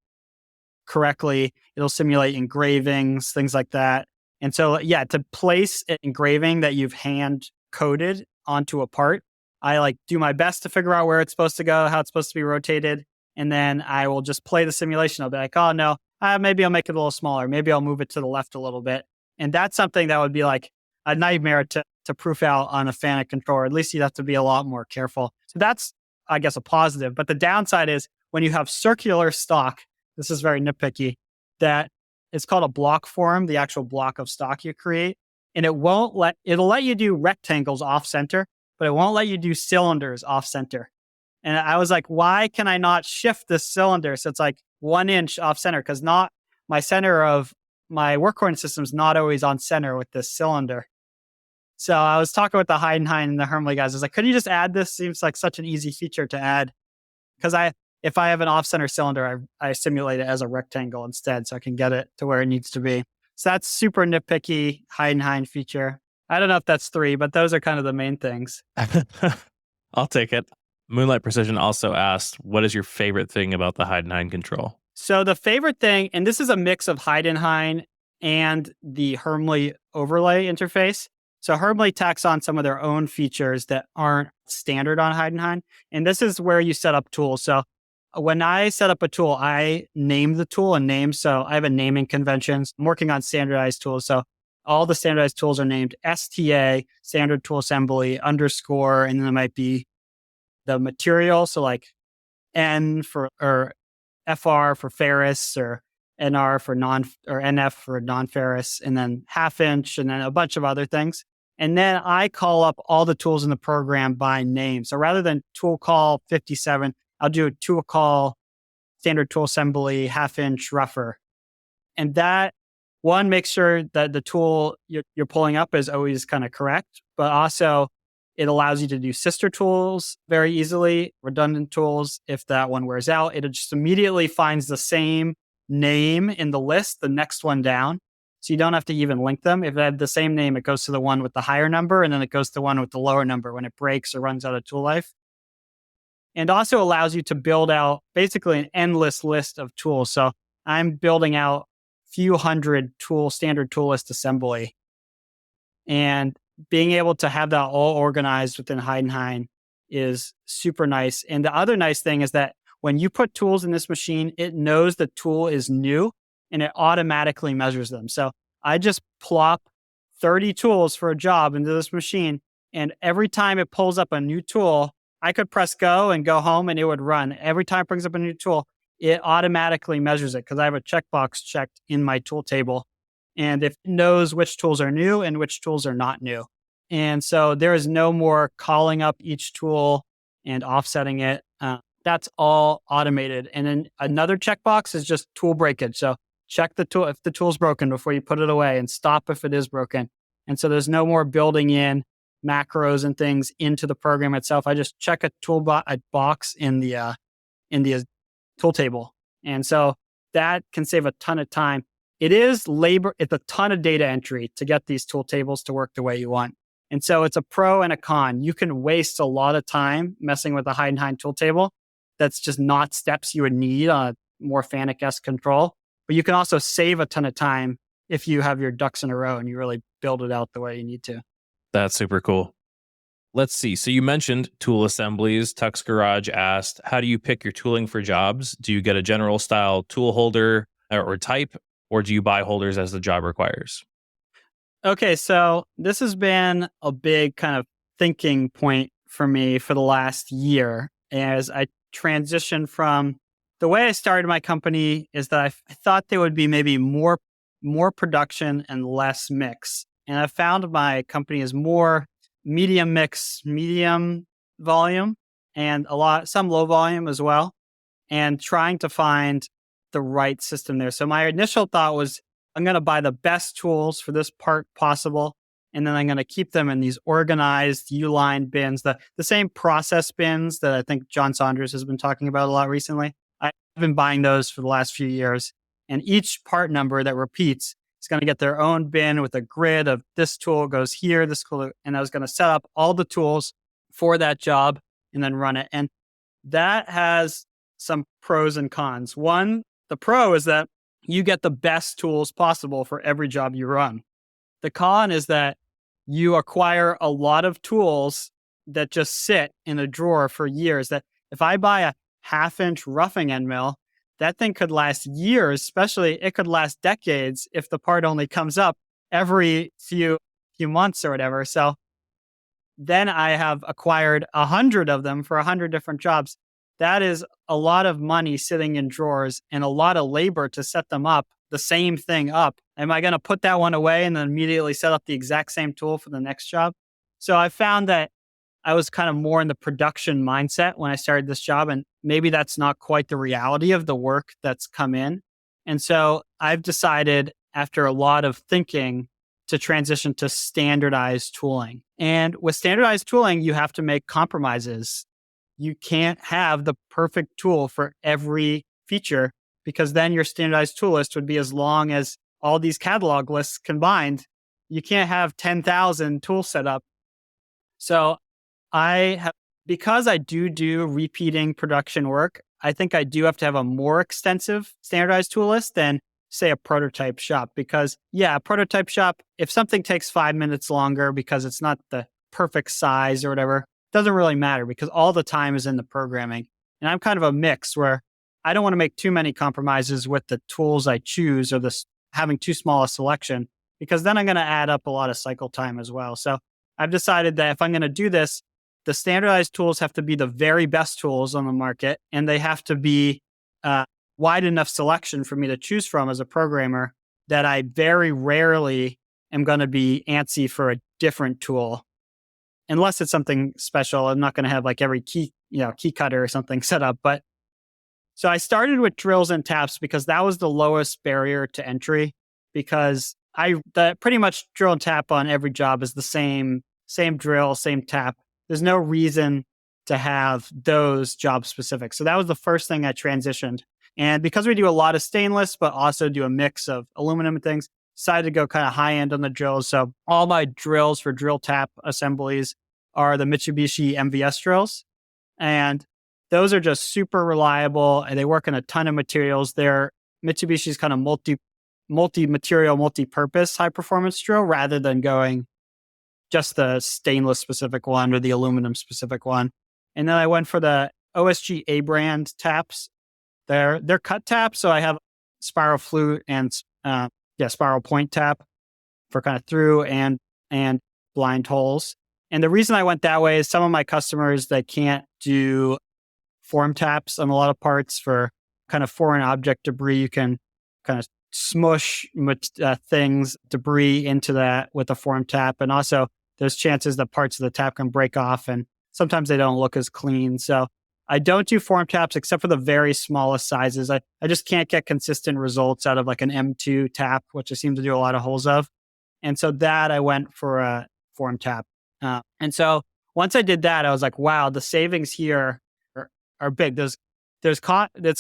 correctly. It'll simulate engravings, things like that. And so, yeah, to place an engraving that you've hand coded onto a part, I do my best to figure out where it's supposed to go, how it's supposed to be rotated. And then I will just play the simulation. I'll be like, oh no, maybe I'll make it a little smaller. Maybe I'll move it to the left a little bit. And that's something that would be like a nightmare to proof out on a Fanuc controller. At least you'd have to be a lot more careful. So that's, I guess, a positive. But the downside is when you have circular stock, this is very nitpicky, that it's called a block form, the actual block of stock you create. And it'll let you do rectangles off center, but it won't let you do cylinders off center. And I was like, why can I not shift this cylinder so it's like 1 inch off center? Because my center of my work coordinate system is not always on center with this cylinder. So I was talking with the Heidenhain and the Hermle guys. I was like, could you just add this? Seems like such an easy feature to add. Because if I have an off center cylinder, I simulate it as a rectangle instead so I can get it to where it needs to be. So that's super nitpicky Heidenhain feature. I don't know if that's 3, but those are kind of the main things. I'll take it. Moonlight Precision also asked, what is your favorite thing about the Heidenhain control? So the favorite thing, and this is a mix of Heidenhain and the Hermle overlay interface. So Hermle tacks on some of their own features that aren't standard on Heidenhain. And this is where you set up tools. So when I set up a tool, I name the tool and name. So I have a naming conventions. I'm working on standardized tools. So all the standardized tools are named STA, standard tool assembly, underscore, and then it might be the material. So like N for, or FR for ferrous, or NR for or NF for non-ferrous, and then half inch, and then a bunch of other things. And then I call up all the tools in the program by name. So rather than tool call 57, I'll do a tool call standard tool assembly, half inch rougher. And that one makes sure that the tool you're pulling up is always kind of correct, but also it allows you to do sister tools very easily, redundant tools. If that one wears out, it just immediately finds the same name in the list, the next one down. So you don't have to even link them. If it had the same name, it goes to the one with the higher number, and then it goes to the one with the lower number when it breaks or runs out of tool life. And also allows you to build out basically an endless list of tools. So I'm building out a few hundred standard tool list assembly. And being able to have that all organized within Heidenhain is super nice. And the other nice thing is that when you put tools in this machine, it knows the tool is new and it automatically measures them. So I just plop 30 tools for a job into this machine. And every time it pulls up a new tool, I could press go and go home and it would run. Every time it brings up a new tool, it automatically measures it because I have a checkbox checked in my tool table. And if it knows which tools are new and which tools are not new. And so there is no more calling up each tool and offsetting it. That's all automated. And then another checkbox is just tool breakage. So check the tool if the tool's broken before you put it away, and stop if it is broken. And so there's no more building in macros and things into the program itself. I just check a box in the tool table. And so that can save a ton of time. It is labor. It's a ton of data entry to get these tool tables to work the way you want. And so it's a pro and a con. You can waste a lot of time messing with a Heidenhain tool table. That's just not steps you would need on a more FANUC-esque control. But you can also save a ton of time if you have your ducks in a row and you really build it out the way you need to. That's super cool. Let's see. So you mentioned tool assemblies. Tux Garage asked, how do you pick your tooling for jobs? Do you get a general style tool holder or type, or do you buy holders as the job requires? Okay, so this has been a big kind of thinking point for me for the last year as I transitioned from the way I started my company is that I thought there would be maybe more production and less mix. And I found my company is more medium mix, medium volume, and some low volume as well, and trying to find the right system there. So my initial thought was, I'm going to buy the best tools for this part possible, and then I'm going to keep them in these organized U-line bins, the same process bins that I think John Saunders has been talking about a lot recently. I've been buying those for the last few years, and each part number that repeats is going to get their own bin with a grid of this tool goes here, this tool, and I was going to set up all the tools for that job and then run it. And that has some pros and cons. One, the pro is that you get the best tools possible for every job you run. The con is that you acquire a lot of tools that just sit in a drawer for years. That if I buy a half-inch roughing end mill, that thing could last years, especially it could last decades if the part only comes up every few months or whatever. So then I have acquired 100 of them for 100 different jobs. That is a lot of money sitting in drawers and a lot of labor to set them up, the same thing up. Am I going to put that one away and then immediately set up the exact same tool for the next job? So I found that I was kind of more in the production mindset when I started this job, and maybe that's not quite the reality of the work that's come in. And so I've decided after a lot of thinking to transition to standardized tooling. And with standardized tooling, you have to make compromises. You can't have the perfect tool for every feature because then your standardized tool list would be as long as all these catalog lists combined. You can't have 10,000 tools set up. So I have because I do repeating production work, I think I do have to have a more extensive standardized tool list than, say, a prototype shop. Because, yeah, a prototype shop, if something takes 5 minutes longer because it's not the perfect size or whatever, doesn't really matter because all the time is in the programming. And I'm kind of a mix where I don't want to make too many compromises with the tools I choose or this having too small a selection, because then I'm going to add up a lot of cycle time as well. So I've decided that if I'm going to do this, the standardized tools have to be the very best tools on the market, and they have to be wide enough selection for me to choose from as a programmer that I very rarely am going to be antsy for a different tool. Unless it's something special, I'm not going to have like every key cutter or something set up. But so I started with drills and taps because that was the lowest barrier to entry, because pretty much drill and tap on every job is the same drill, same tap. There's no reason to have those job specific. So that was the first thing I transitioned. And because we do a lot of stainless, but also do a mix of aluminum and things, decided to go kind of high end on the drills. So all my drills for drill tap assemblies are the Mitsubishi MVS drills. And those are just super reliable and they work in a ton of materials. They're Mitsubishi's kind of multi-material, multi-purpose high performance drill rather than going just the stainless specific one or the aluminum specific one. And then I went for the OSG A brand taps. They're cut taps. So I have spiral flute and spiral point tap for kind of through and blind holes. And the reason I went that way is some of my customers that can't do form taps on a lot of parts for kind of foreign object debris. You can kind of smush debris into that with a form tap. And also there's chances that parts of the tap can break off and sometimes they don't look as clean. So I don't do form taps except for the very smallest sizes. I just can't get consistent results out of like an M2 tap, which I seem to do a lot of holes of. And so that I went for a form tap. And so once I did that, I was like, wow, the savings here are big. That's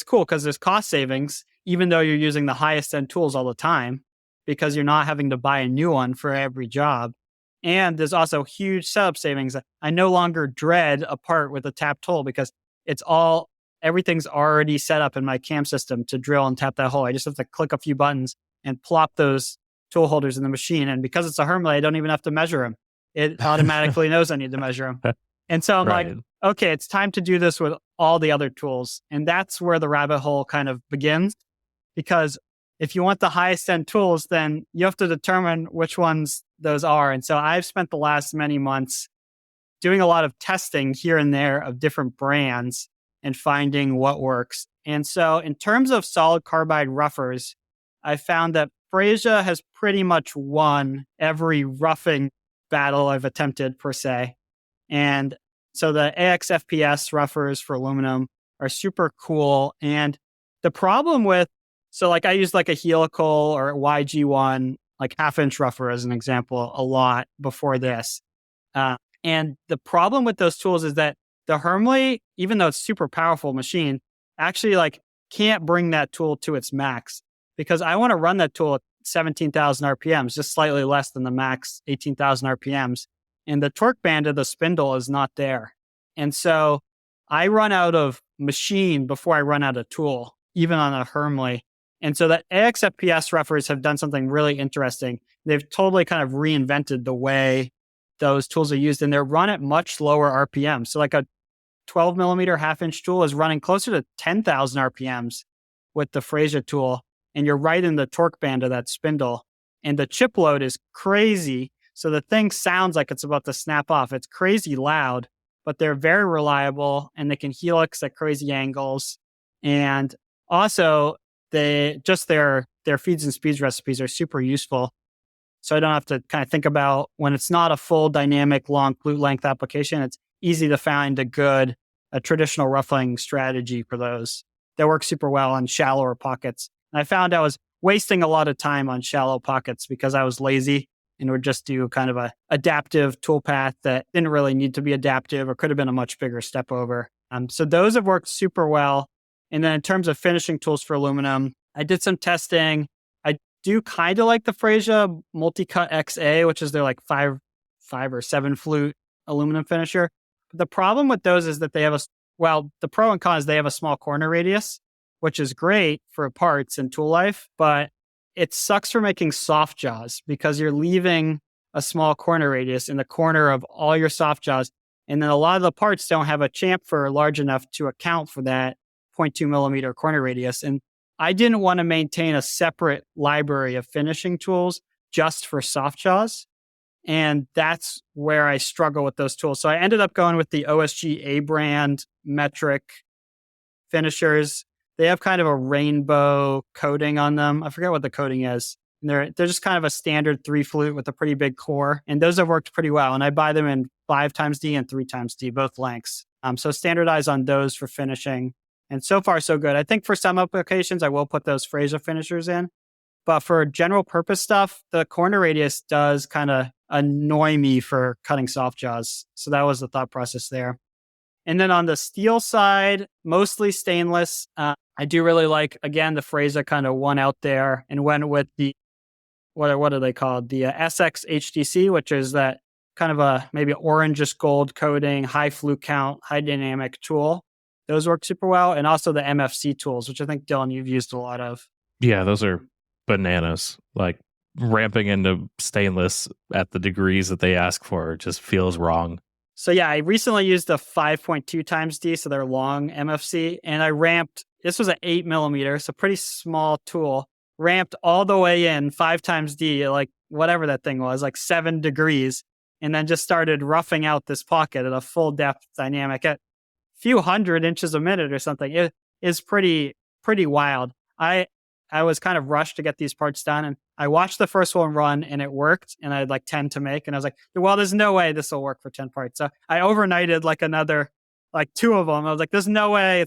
cool because there's cost savings, even though you're using the highest end tools all the time, because you're not having to buy a new one for every job. And there's also huge setup savings. I no longer dread a part with a tap tool because everything's already set up in my CAM system to drill and tap that hole. I just have to click a few buttons and plop those tool holders in the machine. And because it's a Hermle, I don't even have to measure them. It automatically knows I need to measure them. And so I'm like, okay, it's time to do this with all the other tools. And that's where the rabbit hole kind of begins. Because if you want the highest end tools, then you have to determine which ones those are. And so I've spent the last many months doing a lot of testing here and there of different brands and finding what works. And so in terms of solid carbide roughers, I found that Frasia has pretty much won every roughing battle I've attempted per se. And so the AXFPS roughers for aluminum are super cool. And the problem I use like a helical or a YG1, like 1/2 inch rougher as an example, a lot before this. And the problem with those tools is that the Hermle, even though it's super powerful machine, actually like can't bring that tool to its max, because I want to run that tool at 17,000 RPMs, just slightly less than the max 18,000 RPMs. And the torque band of the spindle is not there. And so I run out of machine before I run out of tool, even on a Hermle. And so the AXFPS roughers have done something really interesting. They've totally kind of reinvented the way those tools are used, and they're run at much lower RPM. So like a 12 millimeter 1/2 inch tool is running closer to 10,000 RPMs with the Frasia tool. And you're right in the torque band of that spindle. And the chip load is crazy. So the thing sounds like it's about to snap off. It's crazy loud, but they're very reliable and they can helix at crazy angles. And also their feeds and speeds recipes are super useful. So I don't have to kind of think about when it's not a full dynamic long flute length application. It's easy to find a traditional roughing strategy for those that works super well on shallower pockets. And I found I was wasting a lot of time on shallow pockets because I was lazy and would just do kind of a adaptive tool path that didn't really need to be adaptive or could have been a much bigger step over. So those have worked super well. And then in terms of finishing tools for aluminum, I did some testing. I do kind of like the Frasia Multicut XA, which is their like five or seven flute aluminum finisher. But the problem with those is that the pro and con is they have a small corner radius, which is great for parts and tool life, but it sucks for making soft jaws because you're leaving a small corner radius in the corner of all your soft jaws. And then a lot of the parts don't have a chamfer large enough to account for that 0.2 millimeter corner radius. And I didn't want to maintain a separate library of finishing tools just for soft jaws. And that's where I struggle with those tools. So I ended up going with the OSG A brand metric finishers. They have kind of a rainbow coating on them. I forget what the coating is. And they're just kind of a standard 3 flute with a pretty big core. And those have worked pretty well. And I buy them in 5 times D and 3 times D, both lengths. So standardize on those for finishing. And so far, so good. I think for some applications, I will put those Fraser finishers in. But for general purpose stuff, the corner radius does kind of annoy me for cutting soft jaws. So that was the thought process there. And then on the steel side, mostly stainless. I do really like, again, the Fraser kind of won out there and went with the, what are they called? The SX HTC, which is that kind of a maybe orangish gold coating, high flute count, high dynamic tool. Those work super well. And also the MFC tools, which I think, Dylan, you've used a lot of. Yeah, those are bananas. Like ramping into stainless at the degrees that they ask for just feels wrong. So yeah, I recently used a 5.2 times D, so they're long MFC, and I ramped, this was an 8 millimeter, so pretty small tool, ramped all the way in 5 times D, like whatever that thing was, like 7 degrees, and then just started roughing out this pocket at a full depth dynamic at a few hundred inches a minute or something. It is pretty wild. I was kind of rushed to get these parts done, and I watched the first one run and it worked, and I had like 10 to make, and I was like, well, there's no way this will work for 10 parts. So I overnighted like another, like 2 of them. I was like, there's no way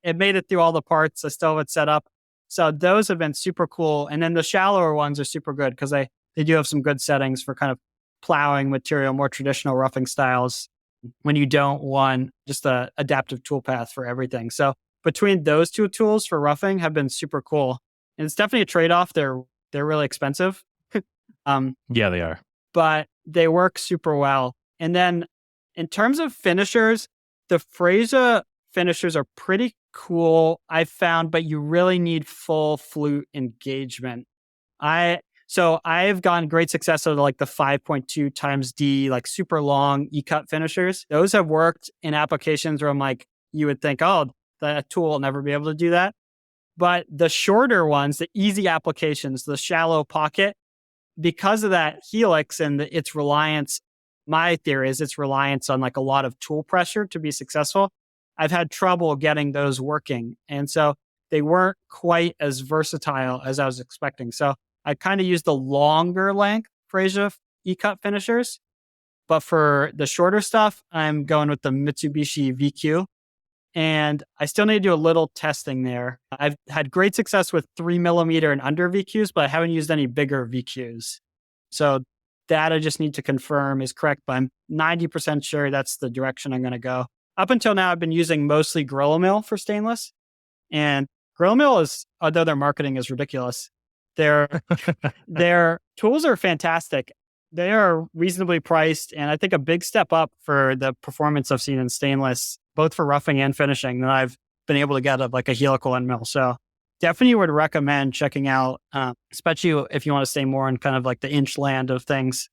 it made it through all the parts. I still have it set up. So those have been super cool. And then the shallower ones are super good because they do have some good settings for kind of plowing material, more traditional roughing styles when you don't want just a adaptive toolpath for everything. So between those 2 tools for roughing have been super cool. And it's definitely a trade-off. They're really expensive. Yeah, they are. But they work super well. And then in terms of finishers, the Fraser finishers are pretty cool, I've found, but you really need full flute engagement. So I've gotten great success out of like the 5.2 times D, like super long E-cut finishers. Those have worked in applications where I'm like, you would think, oh, that tool will never be able to do that. But the shorter ones, the easy applications, the shallow pocket, because of that helix and its reliance, my theory is its reliance on like a lot of tool pressure to be successful. I've had trouble getting those working. And so they weren't quite as versatile as I was expecting. So I kind of used the longer length Fraser E-cut finishers. But for the shorter stuff, I'm going with the Mitsubishi VQ. And I still need to do a little testing there. I've had great success with 3 millimeter and under VQs, but I haven't used any bigger VQs. So that I just need to confirm is correct, but I'm 90% sure that's the direction I'm going to go. Up until now, I've been using mostly Gorilla Mill for stainless. And Gorilla Mill is, although their marketing is ridiculous, their tools are fantastic. They are reasonably priced, and I think a big step up for the performance I've seen in stainless, both for roughing and finishing, that I've been able to get of like a helical end mill. So definitely would recommend checking out, especially if you want to stay more in kind of like the inch land of things,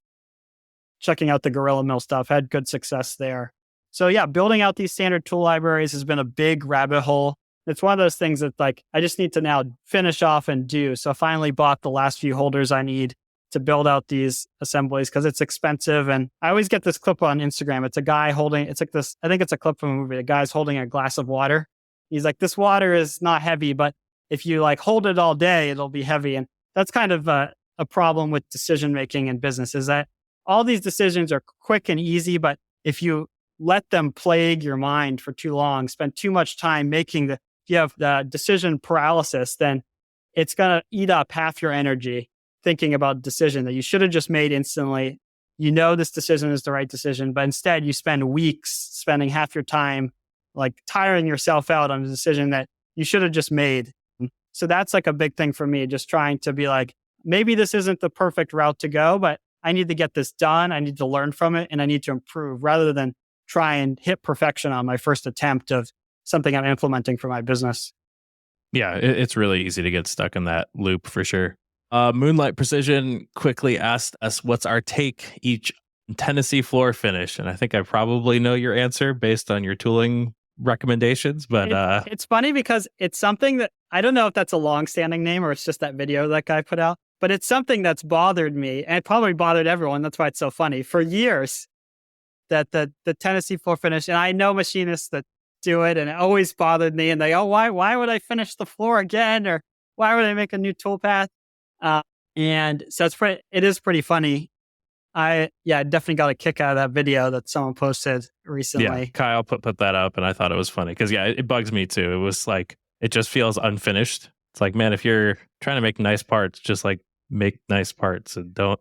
checking out the Gorilla Mill stuff. Had good success there. So yeah, building out these standard tool libraries has been a big rabbit hole. It's one of those things that like, I just need to now finish off and do. So I finally bought the last few holders I need to build out these assemblies because it's expensive. And I always get this clip on Instagram. It's a guy holding, it's like this, I think it's a clip from a movie. The guy's holding a glass of water. He's like, this water is not heavy, but if you like hold it all day, it'll be heavy. And that's kind of a problem with decision-making in business is that all these decisions are quick and easy, but if you let them plague your mind for too long, spend too much time if you have the decision paralysis, then it's going to eat up half your energy thinking about a decision that you should have just made instantly. You know this decision is the right decision, but instead you spend weeks spending half your time like tiring yourself out on a decision that you should have just made. So that's like a big thing for me, just trying to be like, maybe this isn't the perfect route to go, but I need to get this done. I need to learn from it and I need to improve rather than try and hit perfection on my first attempt of something I'm implementing for my business. Yeah, it's really easy to get stuck in that loop for sure. Moonlight Precision quickly asked us what's our take each Tennessee floor finish. And I think I probably know your answer based on your tooling recommendations, but It's funny because it's something that I don't know if that's a long-standing name or it's just that video that guy put out, but it's something that's bothered me and it probably bothered everyone. That's why it's so funny for years that the Tennessee floor finish, and I know machinists that do it, and it always bothered me. And they, oh, why would I finish the floor again, or why would I make a new tool path? And so it is pretty funny. I definitely got a kick out of that video that someone posted recently. yeah, Kyle put that up, and I thought it was funny because it bugs me too. It was like it just feels unfinished. It's like, man, if you're trying to make nice parts, just like make nice parts and don't.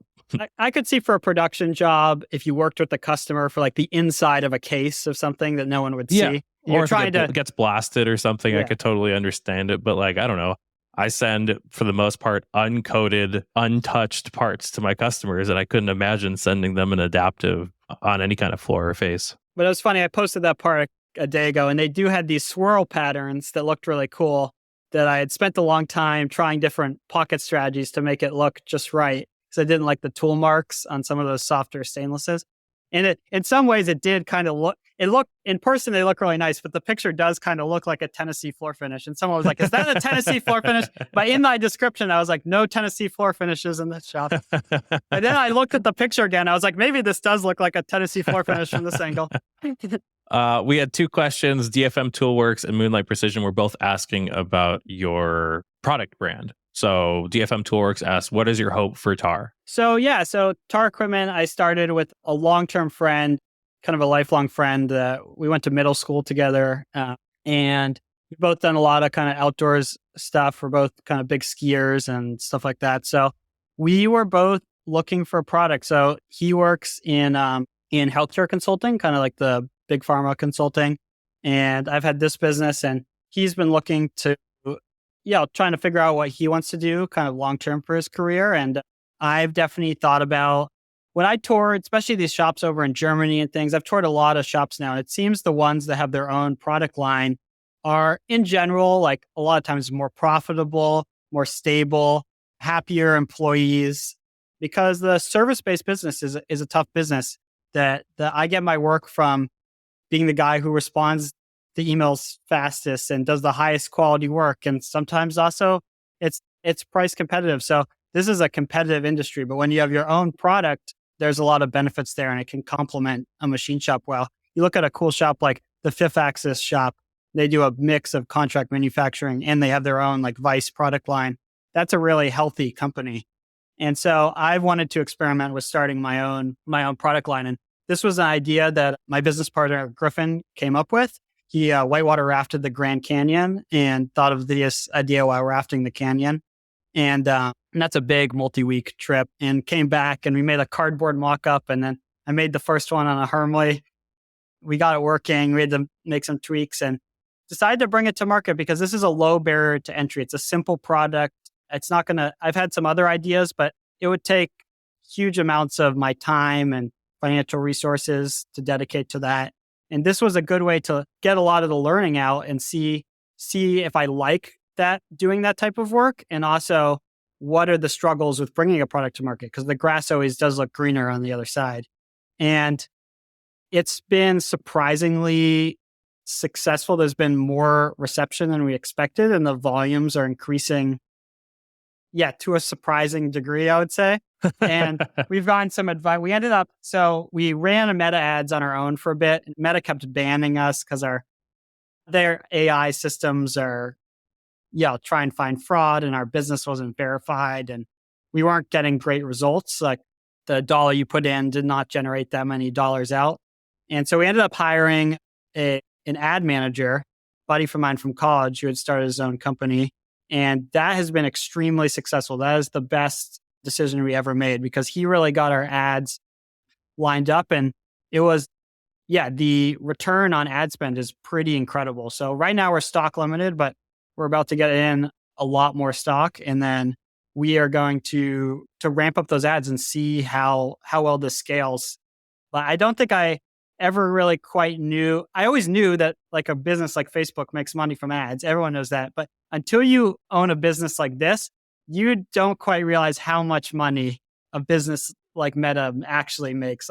I could see for a production job, if you worked with the customer for like the inside of a case of something that no one would see. Or if it gets blasted or something, I could totally understand it. But like, I don't know. I send, for the most part, uncoated, untouched parts to my customers, and I couldn't imagine sending them an adaptive on any kind of floor or face. But it was funny. I posted that part a day ago, and they do have these swirl patterns that looked really cool that I had spent a long time trying different pocket strategies to make it look just right, because I didn't like the tool marks on some of those softer stainlesses. And in some ways, it did kind of look, in person, they look really nice, but the picture does kind of look like a Tennessee floor finish. And someone was like, is that a Tennessee floor finish? But in my description, I was like, no Tennessee floor finishes in this shop. And then I looked at the picture again. I was like, maybe this does look like a Tennessee floor finish from this angle. We had two questions. DFM Toolworks and Moonlight Precision were both asking about your product brand. So DFM Toolworks asks, what is your hope for TAR? So TAR Equipment, I started with a long-term friend, kind of a lifelong friend. We went to middle school together, and we've both done a lot of kind of outdoors stuff. We're both kind of big skiers and stuff like that. So we were both looking for a product. So he works in healthcare consulting, kind of like the big pharma consulting. And I've had this business, and he's been looking to, trying to figure out what he wants to do kind of long-term for his career. And I've definitely thought about, when I toured, especially these shops over in Germany and things, I've toured a lot of shops now. And it seems the ones that have their own product line are in general, like a lot of times more profitable, more stable, happier employees, because the service-based business is a tough business that I get my work from being the guy who responds the emails fastest and does the highest quality work. And sometimes also it's price competitive. So this is a competitive industry, but when you have your own product, there's a lot of benefits there, and it can complement a machine shop well. You look at a cool shop like the Fifth Axis shop, they do a mix of contract manufacturing and they have their own like Vice product line. That's a really healthy company. And so I wanted to experiment with starting my own product line. And this was an idea that my business partner, Griffin, came up with. He whitewater rafted the Grand Canyon and thought of this idea while rafting the canyon. And that's a big multi-week trip, and came back and we made a cardboard mock-up, and then I made the first one on a Hermley. We got it working. We had to make some tweaks and decided to bring it to market because this is a low barrier to entry. It's a simple product. I've had some other ideas, but it would take huge amounts of my time and financial resources to dedicate to that. And this was a good way to get a lot of the learning out and see if I like that, doing that type of work, and also what are the struggles with bringing a product to market, because the grass always does look greener on the other side. And it's been surprisingly successful. There's been more reception than we expected, and the volumes are increasing, to a surprising degree, I would say. And we've gotten some advice. We ran a Meta ads on our own for a bit. Meta kept banning us because their AI systems are try and find fraud, and our business wasn't verified, and we weren't getting great results. Like the dollar you put in did not generate that many dollars out. And so we ended up hiring an ad manager, a buddy from mine from college who had started his own company. And that has been extremely successful. That is the best decision we ever made, because he really got our ads lined up, and it was, the return on ad spend is pretty incredible. So right now we're stock limited, but we're about to get in a lot more stock, and then we are going to ramp up those ads and see how well this scales. But I don't think I ever really quite knew. I always knew that like a business like Facebook makes money from ads. Everyone knows that. But until you own a business like this, you don't quite realize how much money a business like Meta actually makes.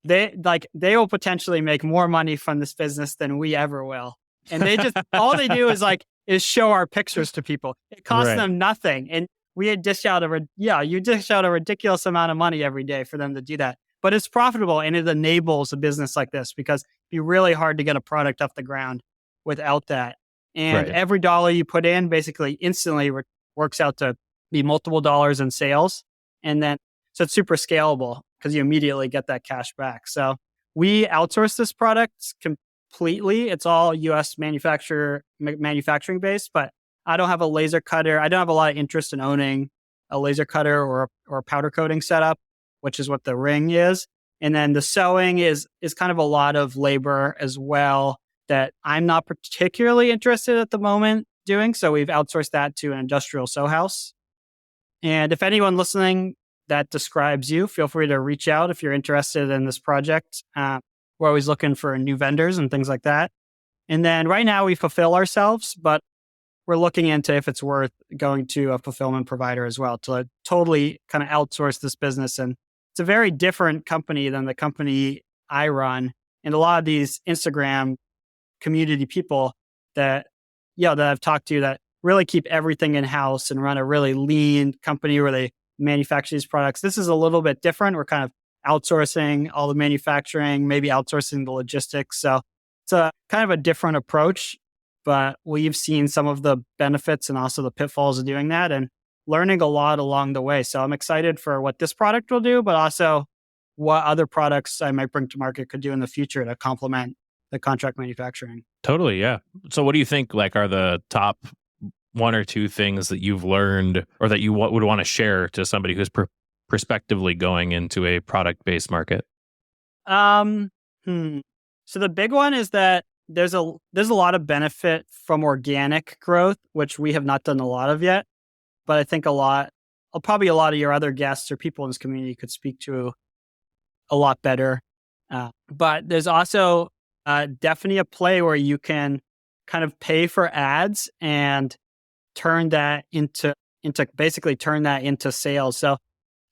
They will potentially make more money from this business than we ever will. And they just all they do is show our pictures to people. It costs Right. them nothing. And we dish out you dish out a ridiculous amount of money every day for them to do that. But it's profitable and it enables a business like this because it'd be really hard to get a product off the ground without that. And Right. every dollar you put in basically instantly works out to be multiple dollars in sales. And then, so it's super scalable because you immediately get that cash back. So we outsource this product completely. It's all US manufacturing based, but I don't have a laser cutter. I don't have a lot of interest in owning a laser cutter or a powder coating setup, which is what the ring is. And then the sewing is kind of a lot of labor as well that I'm not particularly interested at the moment doing. So we've outsourced that to an industrial sew house. And if anyone listening that describes you, feel free to reach out if you're interested in this project. We're always looking for new vendors and things like that. And then right now we fulfill ourselves, but we're looking into if it's worth going to a fulfillment provider as well to totally kind of outsource this business. And it's a very different company than the company I run. And a lot of these Instagram community people that I've talked to that really keep everything in house and run a really lean company where they manufacture these products. This is a little bit different. We're kind of outsourcing all the manufacturing, maybe outsourcing the logistics. So it's a kind of a different approach, but we've seen some of the benefits and also the pitfalls of doing that and learning a lot along the way. So I'm excited for what this product will do, but also what other products I might bring to market could do in the future to complement the contract manufacturing. Totally. Yeah. So what do you think are the top one or two things that you've learned or that you would want to share to somebody who's prospectively going into a product-based market? So the big one is that there's a lot of benefit from organic growth, which we have not done a lot of yet. But I think probably a lot of your other guests or people in this community could speak to a lot better. But there's also definitely a play where you can kind of pay for ads and turn that into sales. So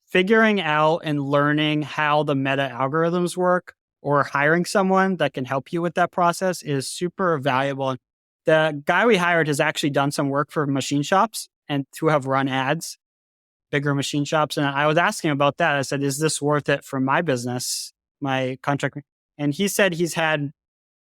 figuring out and learning how the meta algorithms work or hiring someone that can help you with that process is super valuable. The guy we hired has actually done some work for machine shops and to have run ads, bigger machine shops. And I was asking about that. I said, is this worth it for my business, my contract? And he said he's had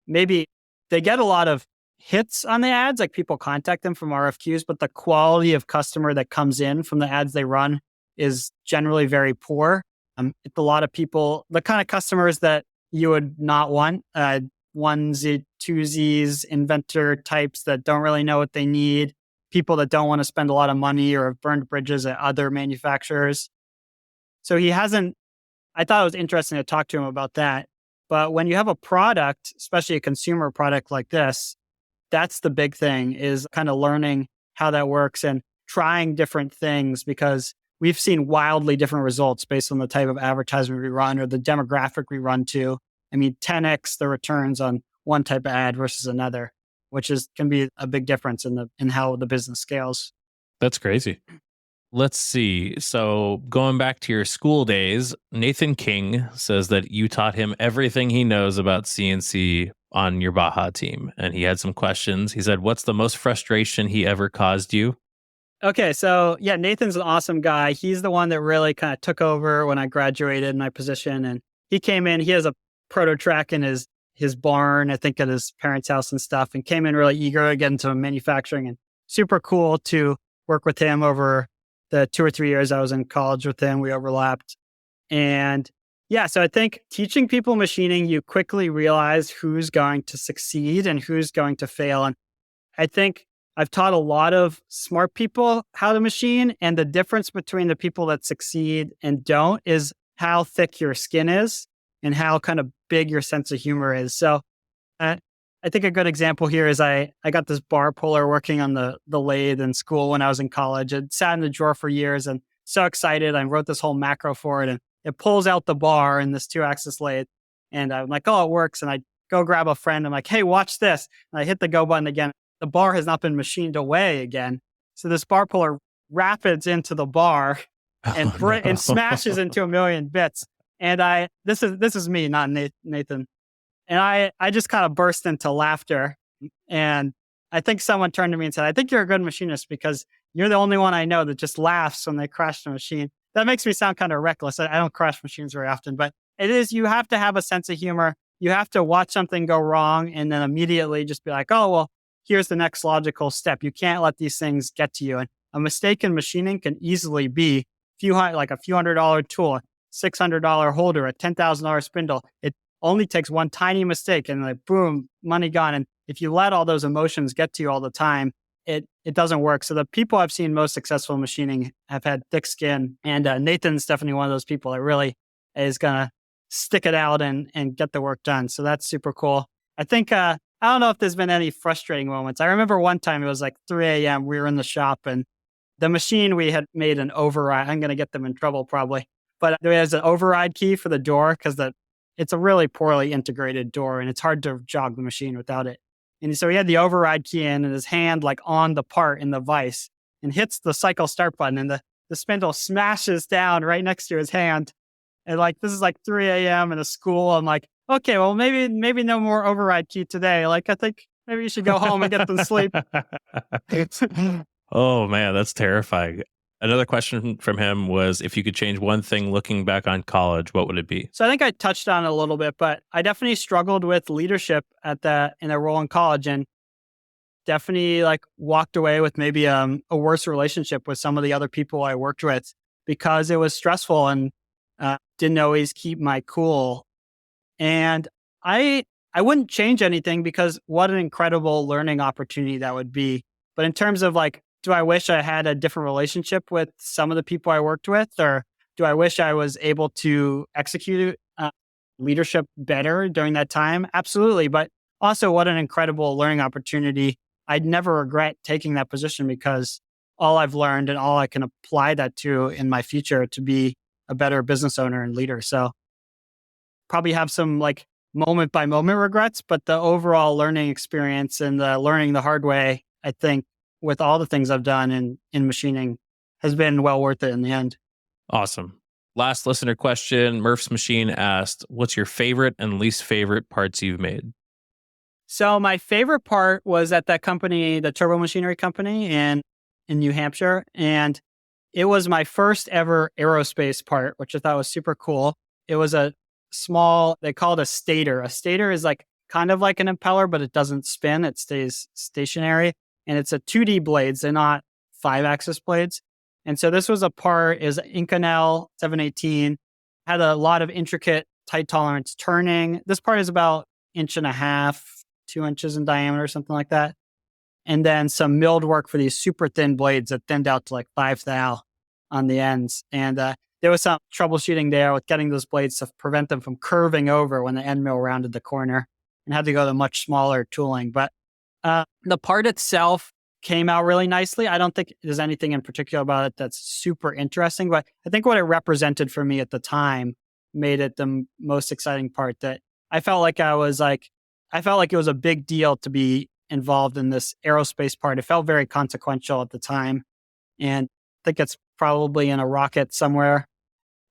maybe they get a lot of hits on the ads, like people contact them from RFQs, but the quality of customer that comes in from the ads they run is generally very poor. It's a lot of people, the kind of customers that you would not want, onesie, twosies, inventor types that don't really know what they need, people that don't want to spend a lot of money or have burned bridges at other manufacturers. So I thought it was interesting to talk to him about that. But when you have a product, especially a consumer product like this, that's the big thing is kind of learning how that works and trying different things because we've seen wildly different results based on the type of advertisement we run or the demographic we run to. I mean, 10x the returns on one type of ad versus another, which can be a big difference in how the business scales. That's crazy. Let's see. So going back to your school days, Nathan King says that you taught him everything he knows about CNC on your Baja team. And he had some questions. He said, what's the most frustration he ever caused you? Okay. So yeah, Nathan's an awesome guy. He's the one that really kind of took over when I graduated my position. And he came in, he has a proto track in his barn, I think at his parents' house and stuff, and came in really eager to get into manufacturing and super cool to work with him over the 2 or 3 years I was in college with him. We overlapped. And yeah, so I think teaching people machining, you quickly realize who's going to succeed and who's going to fail. And I think I've taught a lot of smart people how to machine. And the difference between the people that succeed and don't is how thick your skin is and how kind of big your sense of humor is. So I think a good example here is I got this bar puller working on the lathe in school when I was in college. It sat in the drawer for years and so excited. I wrote this whole macro for it and it pulls out the bar in this 2-axis lathe. And I'm like, oh, it works. And I go grab a friend. I'm like, hey, watch this. And I hit the go button again. The bar has not been machined away again. So this bar puller rapids into the bar and Oh no. and smashes into a million bits. And this is me, not Nathan. And I just kind of burst into laughter. And I think someone turned to me and said, I think you're a good machinist because you're the only one I know that just laughs when they crash the machine. That makes me sound kind of reckless. I don't crash machines very often, but it is, you have to have a sense of humor. You have to watch something go wrong and then immediately just be like, oh, well, here's the next logical step. You can't let these things get to you. And a mistake in machining can easily be like a few $100 tool, $600 holder, a $10,000 spindle. It only takes one tiny mistake and like, boom, money gone. And if you let all those emotions get to you all the time, it doesn't work. So the people I've seen most successful in machining have had thick skin. And Nathan's definitely one of those people that really is going to stick it out and get the work done. So that's super cool. I think, I don't know if there's been any frustrating moments. I remember one time it was like 3 a.m. We were in the shop and the machine, we had made an override. I'm going to get them in trouble probably. But there is an override key for the door because it's a really poorly integrated door and it's hard to jog the machine without it. And so he had the override key in and his hand like on the part in the vise and hits the cycle start button and the spindle smashes down right next to his hand. And like, this is like 3 a.m. in a school. I'm like, okay, well, maybe no more override key today. Like, I think maybe you should go home and get some sleep. Oh man, that's terrifying. Another question from him was, if you could change one thing looking back on college, what would it be? So I think I touched on it a little bit, but I definitely struggled with leadership in a role in college and definitely like walked away with maybe a worse relationship with some of the other people I worked with because it was stressful and didn't always keep my cool. And I wouldn't change anything because what an incredible learning opportunity that would be. But in terms of like, do I wish I had a different relationship with some of the people I worked with, or do I wish I was able to execute leadership better during that time? Absolutely. But also, what an incredible learning opportunity. I'd never regret taking that position because all I've learned and all I can apply that to in my future to be a better business owner and leader. So probably have some like moment by moment regrets, but the overall learning experience and the learning the hard way, I think with all the things I've done in machining has been well worth it in the end. Awesome. Last listener question. Murph's Machine asked, what's your favorite and least favorite parts you've made? So my favorite part was at that company, the turbo machinery company in New Hampshire. And it was my first ever aerospace part, which I thought was super cool. It was a small, they call it a stator. A stator is like kind of like an impeller, but it doesn't spin. It stays stationary. And it's a 2D blades. They're not 5-axis blades. And so this was a part, is Inconel 718, had a lot of intricate tight tolerance turning. This part is about 1.5 inches, 2 inches in diameter, something like that. And then some milled work for these super thin blades that thinned out to like 5 thou on the ends. And there was some troubleshooting there with getting those blades to prevent them from curving over when the end mill rounded the corner and had to go to much smaller tooling. But the part itself came out really nicely. I don't think there's anything in particular about it that's super interesting, but I think what it represented for me at the time made it the most exciting part. That I felt like it was a big deal to be involved in this aerospace part. It felt very consequential at the time. And I think it's probably in a rocket somewhere,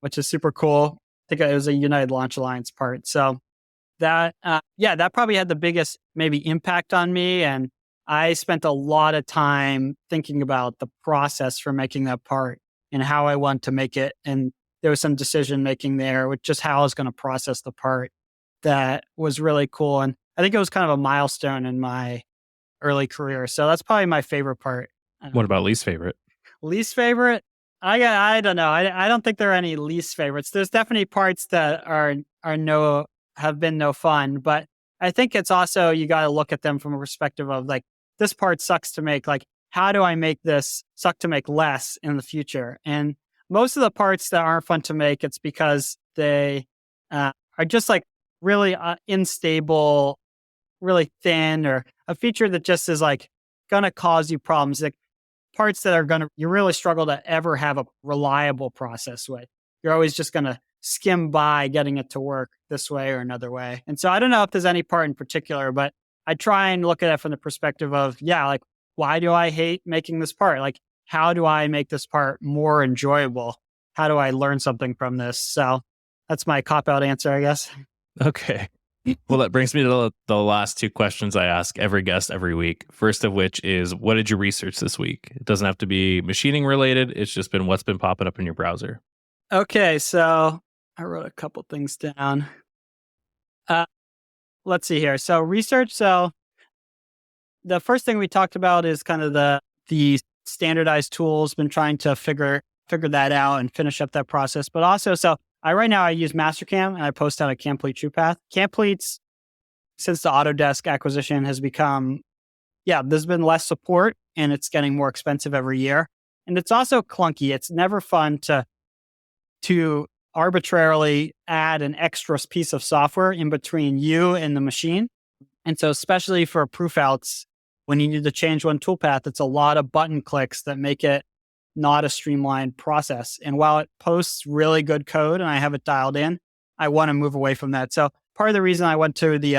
which is super cool. I think it was a United Launch Alliance part. So that probably had the biggest maybe impact on me. And I spent a lot of time thinking about the process for making that part and how I want to make it. And there was some decision making there with just how I was going to process the part that was really cool. And I think it was kind of a milestone in my early career. So that's probably my favorite part. What about least favorite? Least favorite? I don't know. I don't think there are any least favorites. There's definitely parts that have been no fun, but I think it's also, you got to look at them from a perspective of like, this part sucks to make. Like, how do I make this suck to make less in the future? And most of the parts that aren't fun to make, it's because they are just like really unstable, really thin, or a feature that just is like going to cause you problems. Like parts that you really struggle to ever have a reliable process with. You're always just going to skim by getting it to work this way or another way. And so I don't know if there's any part in particular, but I try and look at it from the perspective of, yeah, like, why do I hate making this part? Like, how do I make this part more enjoyable? How do I learn something from this? So that's my cop out answer, I guess. Okay. Well, that brings me to the last two questions I ask every guest every week. First of which is, what did you research this week? It doesn't have to be machining related. It's just been what's been popping up in your browser. Okay, so I wrote a couple things down. Let's see here. So research. So the first thing we talked about is kind of the standardized tools. Been trying to figure that out and finish up that process. But also, so right now I use Mastercam and I post out a Camplete TruePath. Camplete's, since the Autodesk acquisition has become, there's been less support and it's getting more expensive every year. And it's also clunky. It's never fun to arbitrarily add an extra piece of software in between you and the machine. And so especially for proof outs, when you need to change one toolpath, it's a lot of button clicks that make it not a streamlined process. And while it posts really good code and I have it dialed in, I want to move away from that. So part of the reason I went to the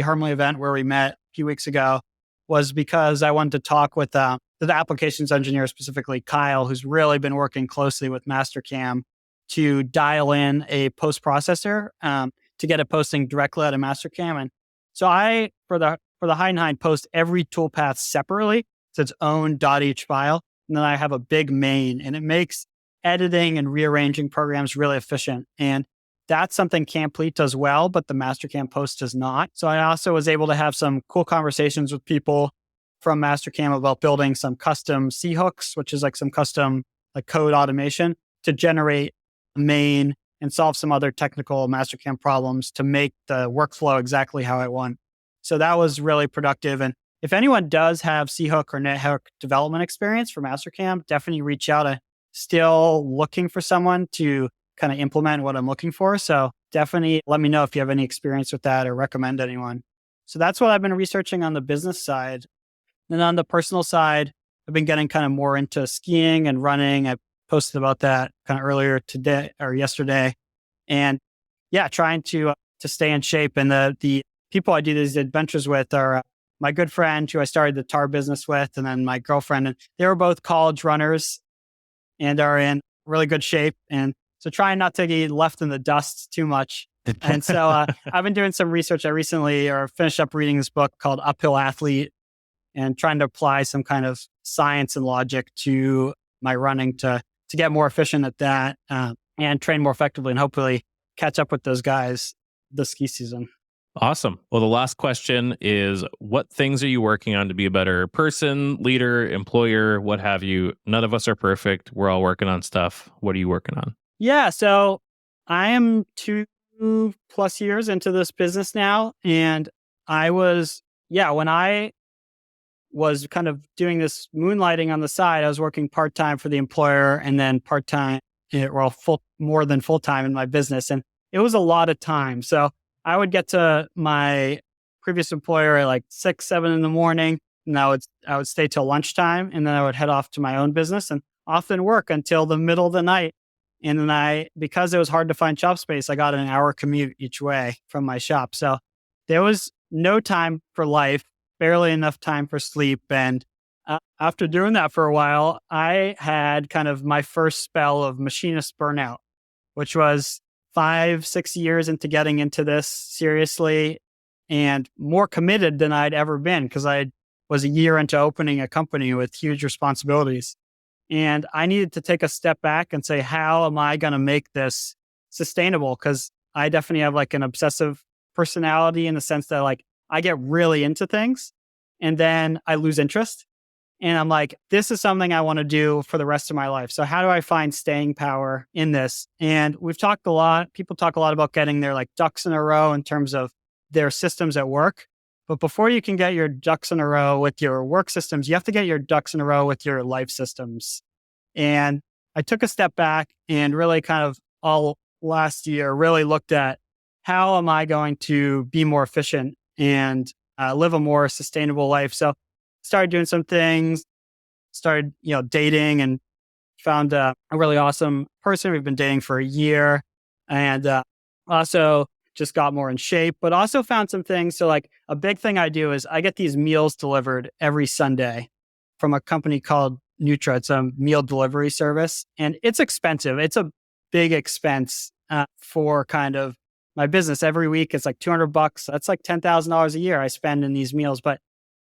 Harmony event where we met a few weeks ago was because I wanted to talk with the applications engineer, specifically Kyle, who's really been working closely with Mastercam to dial in a post processor to get it posting directly out of Mastercam. And so I, for the Heidenhain, post every toolpath separately. It's its own .h file. And then I have a big main, and it makes editing and rearranging programs really efficient. And that's something Camplete does well, but the Mastercam post does not. So I also was able to have some cool conversations with people from Mastercam about building some custom C hooks, which is like some custom like code automation to generate a main and solve some other technical Mastercam problems to make the workflow exactly how I want. So that was really productive. And if anyone does have C-Hook or NetHook development experience for Mastercam, definitely reach out. I'm still looking for someone to kind of implement what I'm looking for. So definitely let me know if you have any experience with that or recommend anyone. So that's what I've been researching on the business side. And on the personal side, I've been getting kind of more into skiing and running. I posted about that kind of earlier today or yesterday. And trying to stay in shape. And the people I do these adventures with are my good friend who I started the tar business with, and then my girlfriend. And they were both college runners and are in really good shape. And so trying not to get left in the dust too much. And so I've been doing some research. I recently finished up reading this book called Uphill Athlete and trying to apply some kind of science and logic to my running to get more efficient at that and train more effectively and hopefully catch up with those guys this ski season. Awesome. Well, the last question is, what things are you working on to be a better person, leader, employer, what have you? None of us are perfect. We're all working on stuff. What are you working on? Yeah. So I am 2+ years into this business now. And I was, when I was kind of doing this moonlighting on the side, I was working part-time for the employer and then part-time, more than full-time in my business. And it was a lot of time. So I would get to my previous employer at like 6, 7 in the morning, and I would stay till lunchtime, and then I would head off to my own business and often work until the middle of the night. And then because it was hard to find shop space, I got an hour commute each way from my shop. So there was no time for life, barely enough time for sleep. And after doing that for a while, I had kind of my first spell of machinist burnout, which was 5-6 years into getting into this seriously and more committed than I'd ever been because I was a year into opening a company with huge responsibilities. And I needed to take a step back and say, how am I going to make this sustainable? Because I definitely have like an obsessive personality in the sense that like I get really into things and then I lose interest. And I'm like, this is something I want to do for the rest of my life. So how do I find staying power in this? And we've talked a lot, people talk a lot about getting their like ducks in a row in terms of their systems at work. But before you can get your ducks in a row with your work systems, you have to get your ducks in a row with your life systems. And I took a step back and really kind of all last year really looked at how am I going to be more efficient and live a more sustainable life. So started doing some things, started, dating and found a really awesome person. We've been dating for a year. and also just got more in shape, but also found some things. So like a big thing I do is I get these meals delivered every Sunday from a company called Nutra. It's a meal delivery service, and it's expensive. It's a big expense for kind of my business. Every week it's like $200. That's like $10,000 a year I spend in these meals. But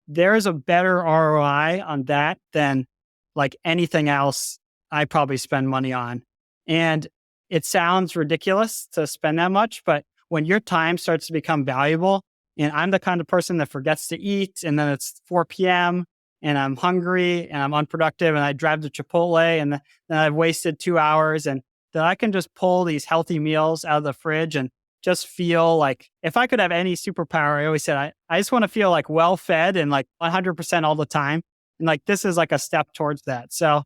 there is a better ROI on that than like anything else I probably spend money on. And it sounds ridiculous to spend that much, but when your time starts to become valuable, and I'm the kind of person that forgets to eat, and then it's 4 p.m. and I'm hungry and I'm unproductive, and I drive to Chipotle, and then I've wasted 2 hours, and then I can just pull these healthy meals out of the fridge and just feel like if I could have any superpower, I always said, I just want to feel like well fed and like 100% all the time. And like this is like a step towards that. So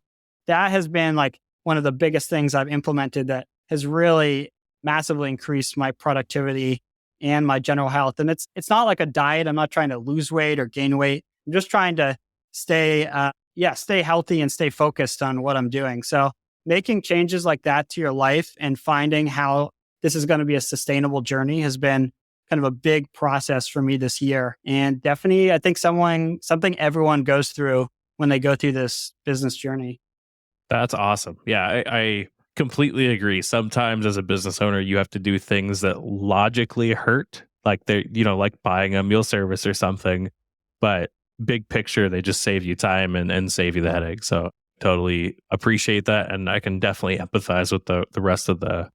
that has been like one of the biggest things I've implemented that has really massively increased my productivity and my general health. And it's not like a diet. I'm not trying to lose weight or gain weight. I'm just trying to stay healthy and stay focused on what I'm doing. So making changes like that to your life and finding how this is going to be a sustainable journey has been kind of a big process for me this year. And definitely, I think something everyone goes through when they go through this business journey. That's awesome. Yeah, I completely agree. Sometimes as a business owner, you have to do things that logically hurt, like like buying a meal service or something. But big picture, they just save you time and save you the headache. So totally appreciate that. And I can definitely empathize with the rest of the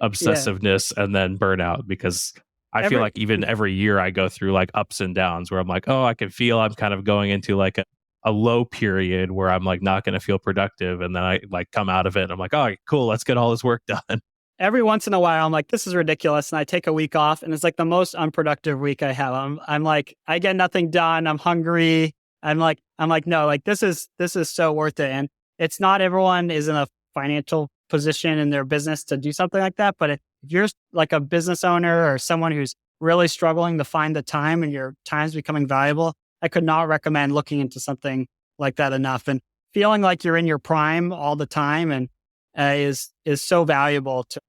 obsessiveness and then burnout, because I feel like even every year I go through like ups and downs where I'm like, oh, I can feel I'm kind of going into like a low period where I'm like not going to feel productive. And then I like come out of it and I'm like, oh, cool, let's get all this work done. Every once in a while, I'm like, this is ridiculous. And I take a week off, and it's like the most unproductive week I have. I'm like, I get nothing done. I'm hungry. I'm like, no, like this is so worth it. And it's not everyone is in a financial position in their business to do something like that. But if you're like a business owner or someone who's really struggling to find the time and your time's becoming valuable, I could not recommend looking into something like that enough. And feeling like you're in your prime all the time and is so valuable to,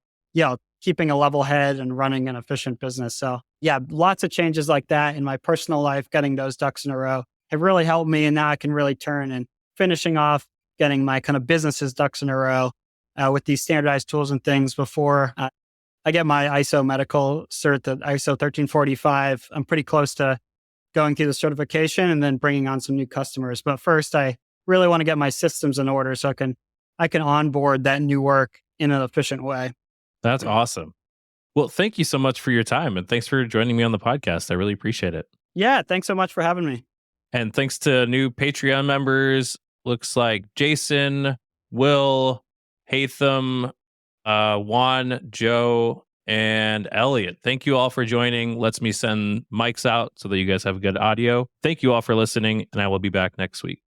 keeping a level head and running an efficient business. So yeah, lots of changes like that in my personal life, getting those ducks in a row have really helped me. And now I can really turn and finishing off getting my kind of business's ducks in a row with these standardized tools and things before I get my ISO medical cert, the ISO 1345. I'm pretty close to going through the certification and then bringing on some new customers. But first, I really want to get my systems in order so I can onboard that new work in an efficient way. That's awesome. Well, thank you so much for your time, and thanks for joining me on the podcast. I really appreciate it. Yeah, thanks so much for having me. And thanks to new Patreon members. Looks like Jason, Will, Hatham, Juan, Joe, and Elliot. Thank you all for joining. Lets me send mics out so that you guys have good audio. Thank you all for listening, and I will be back next week.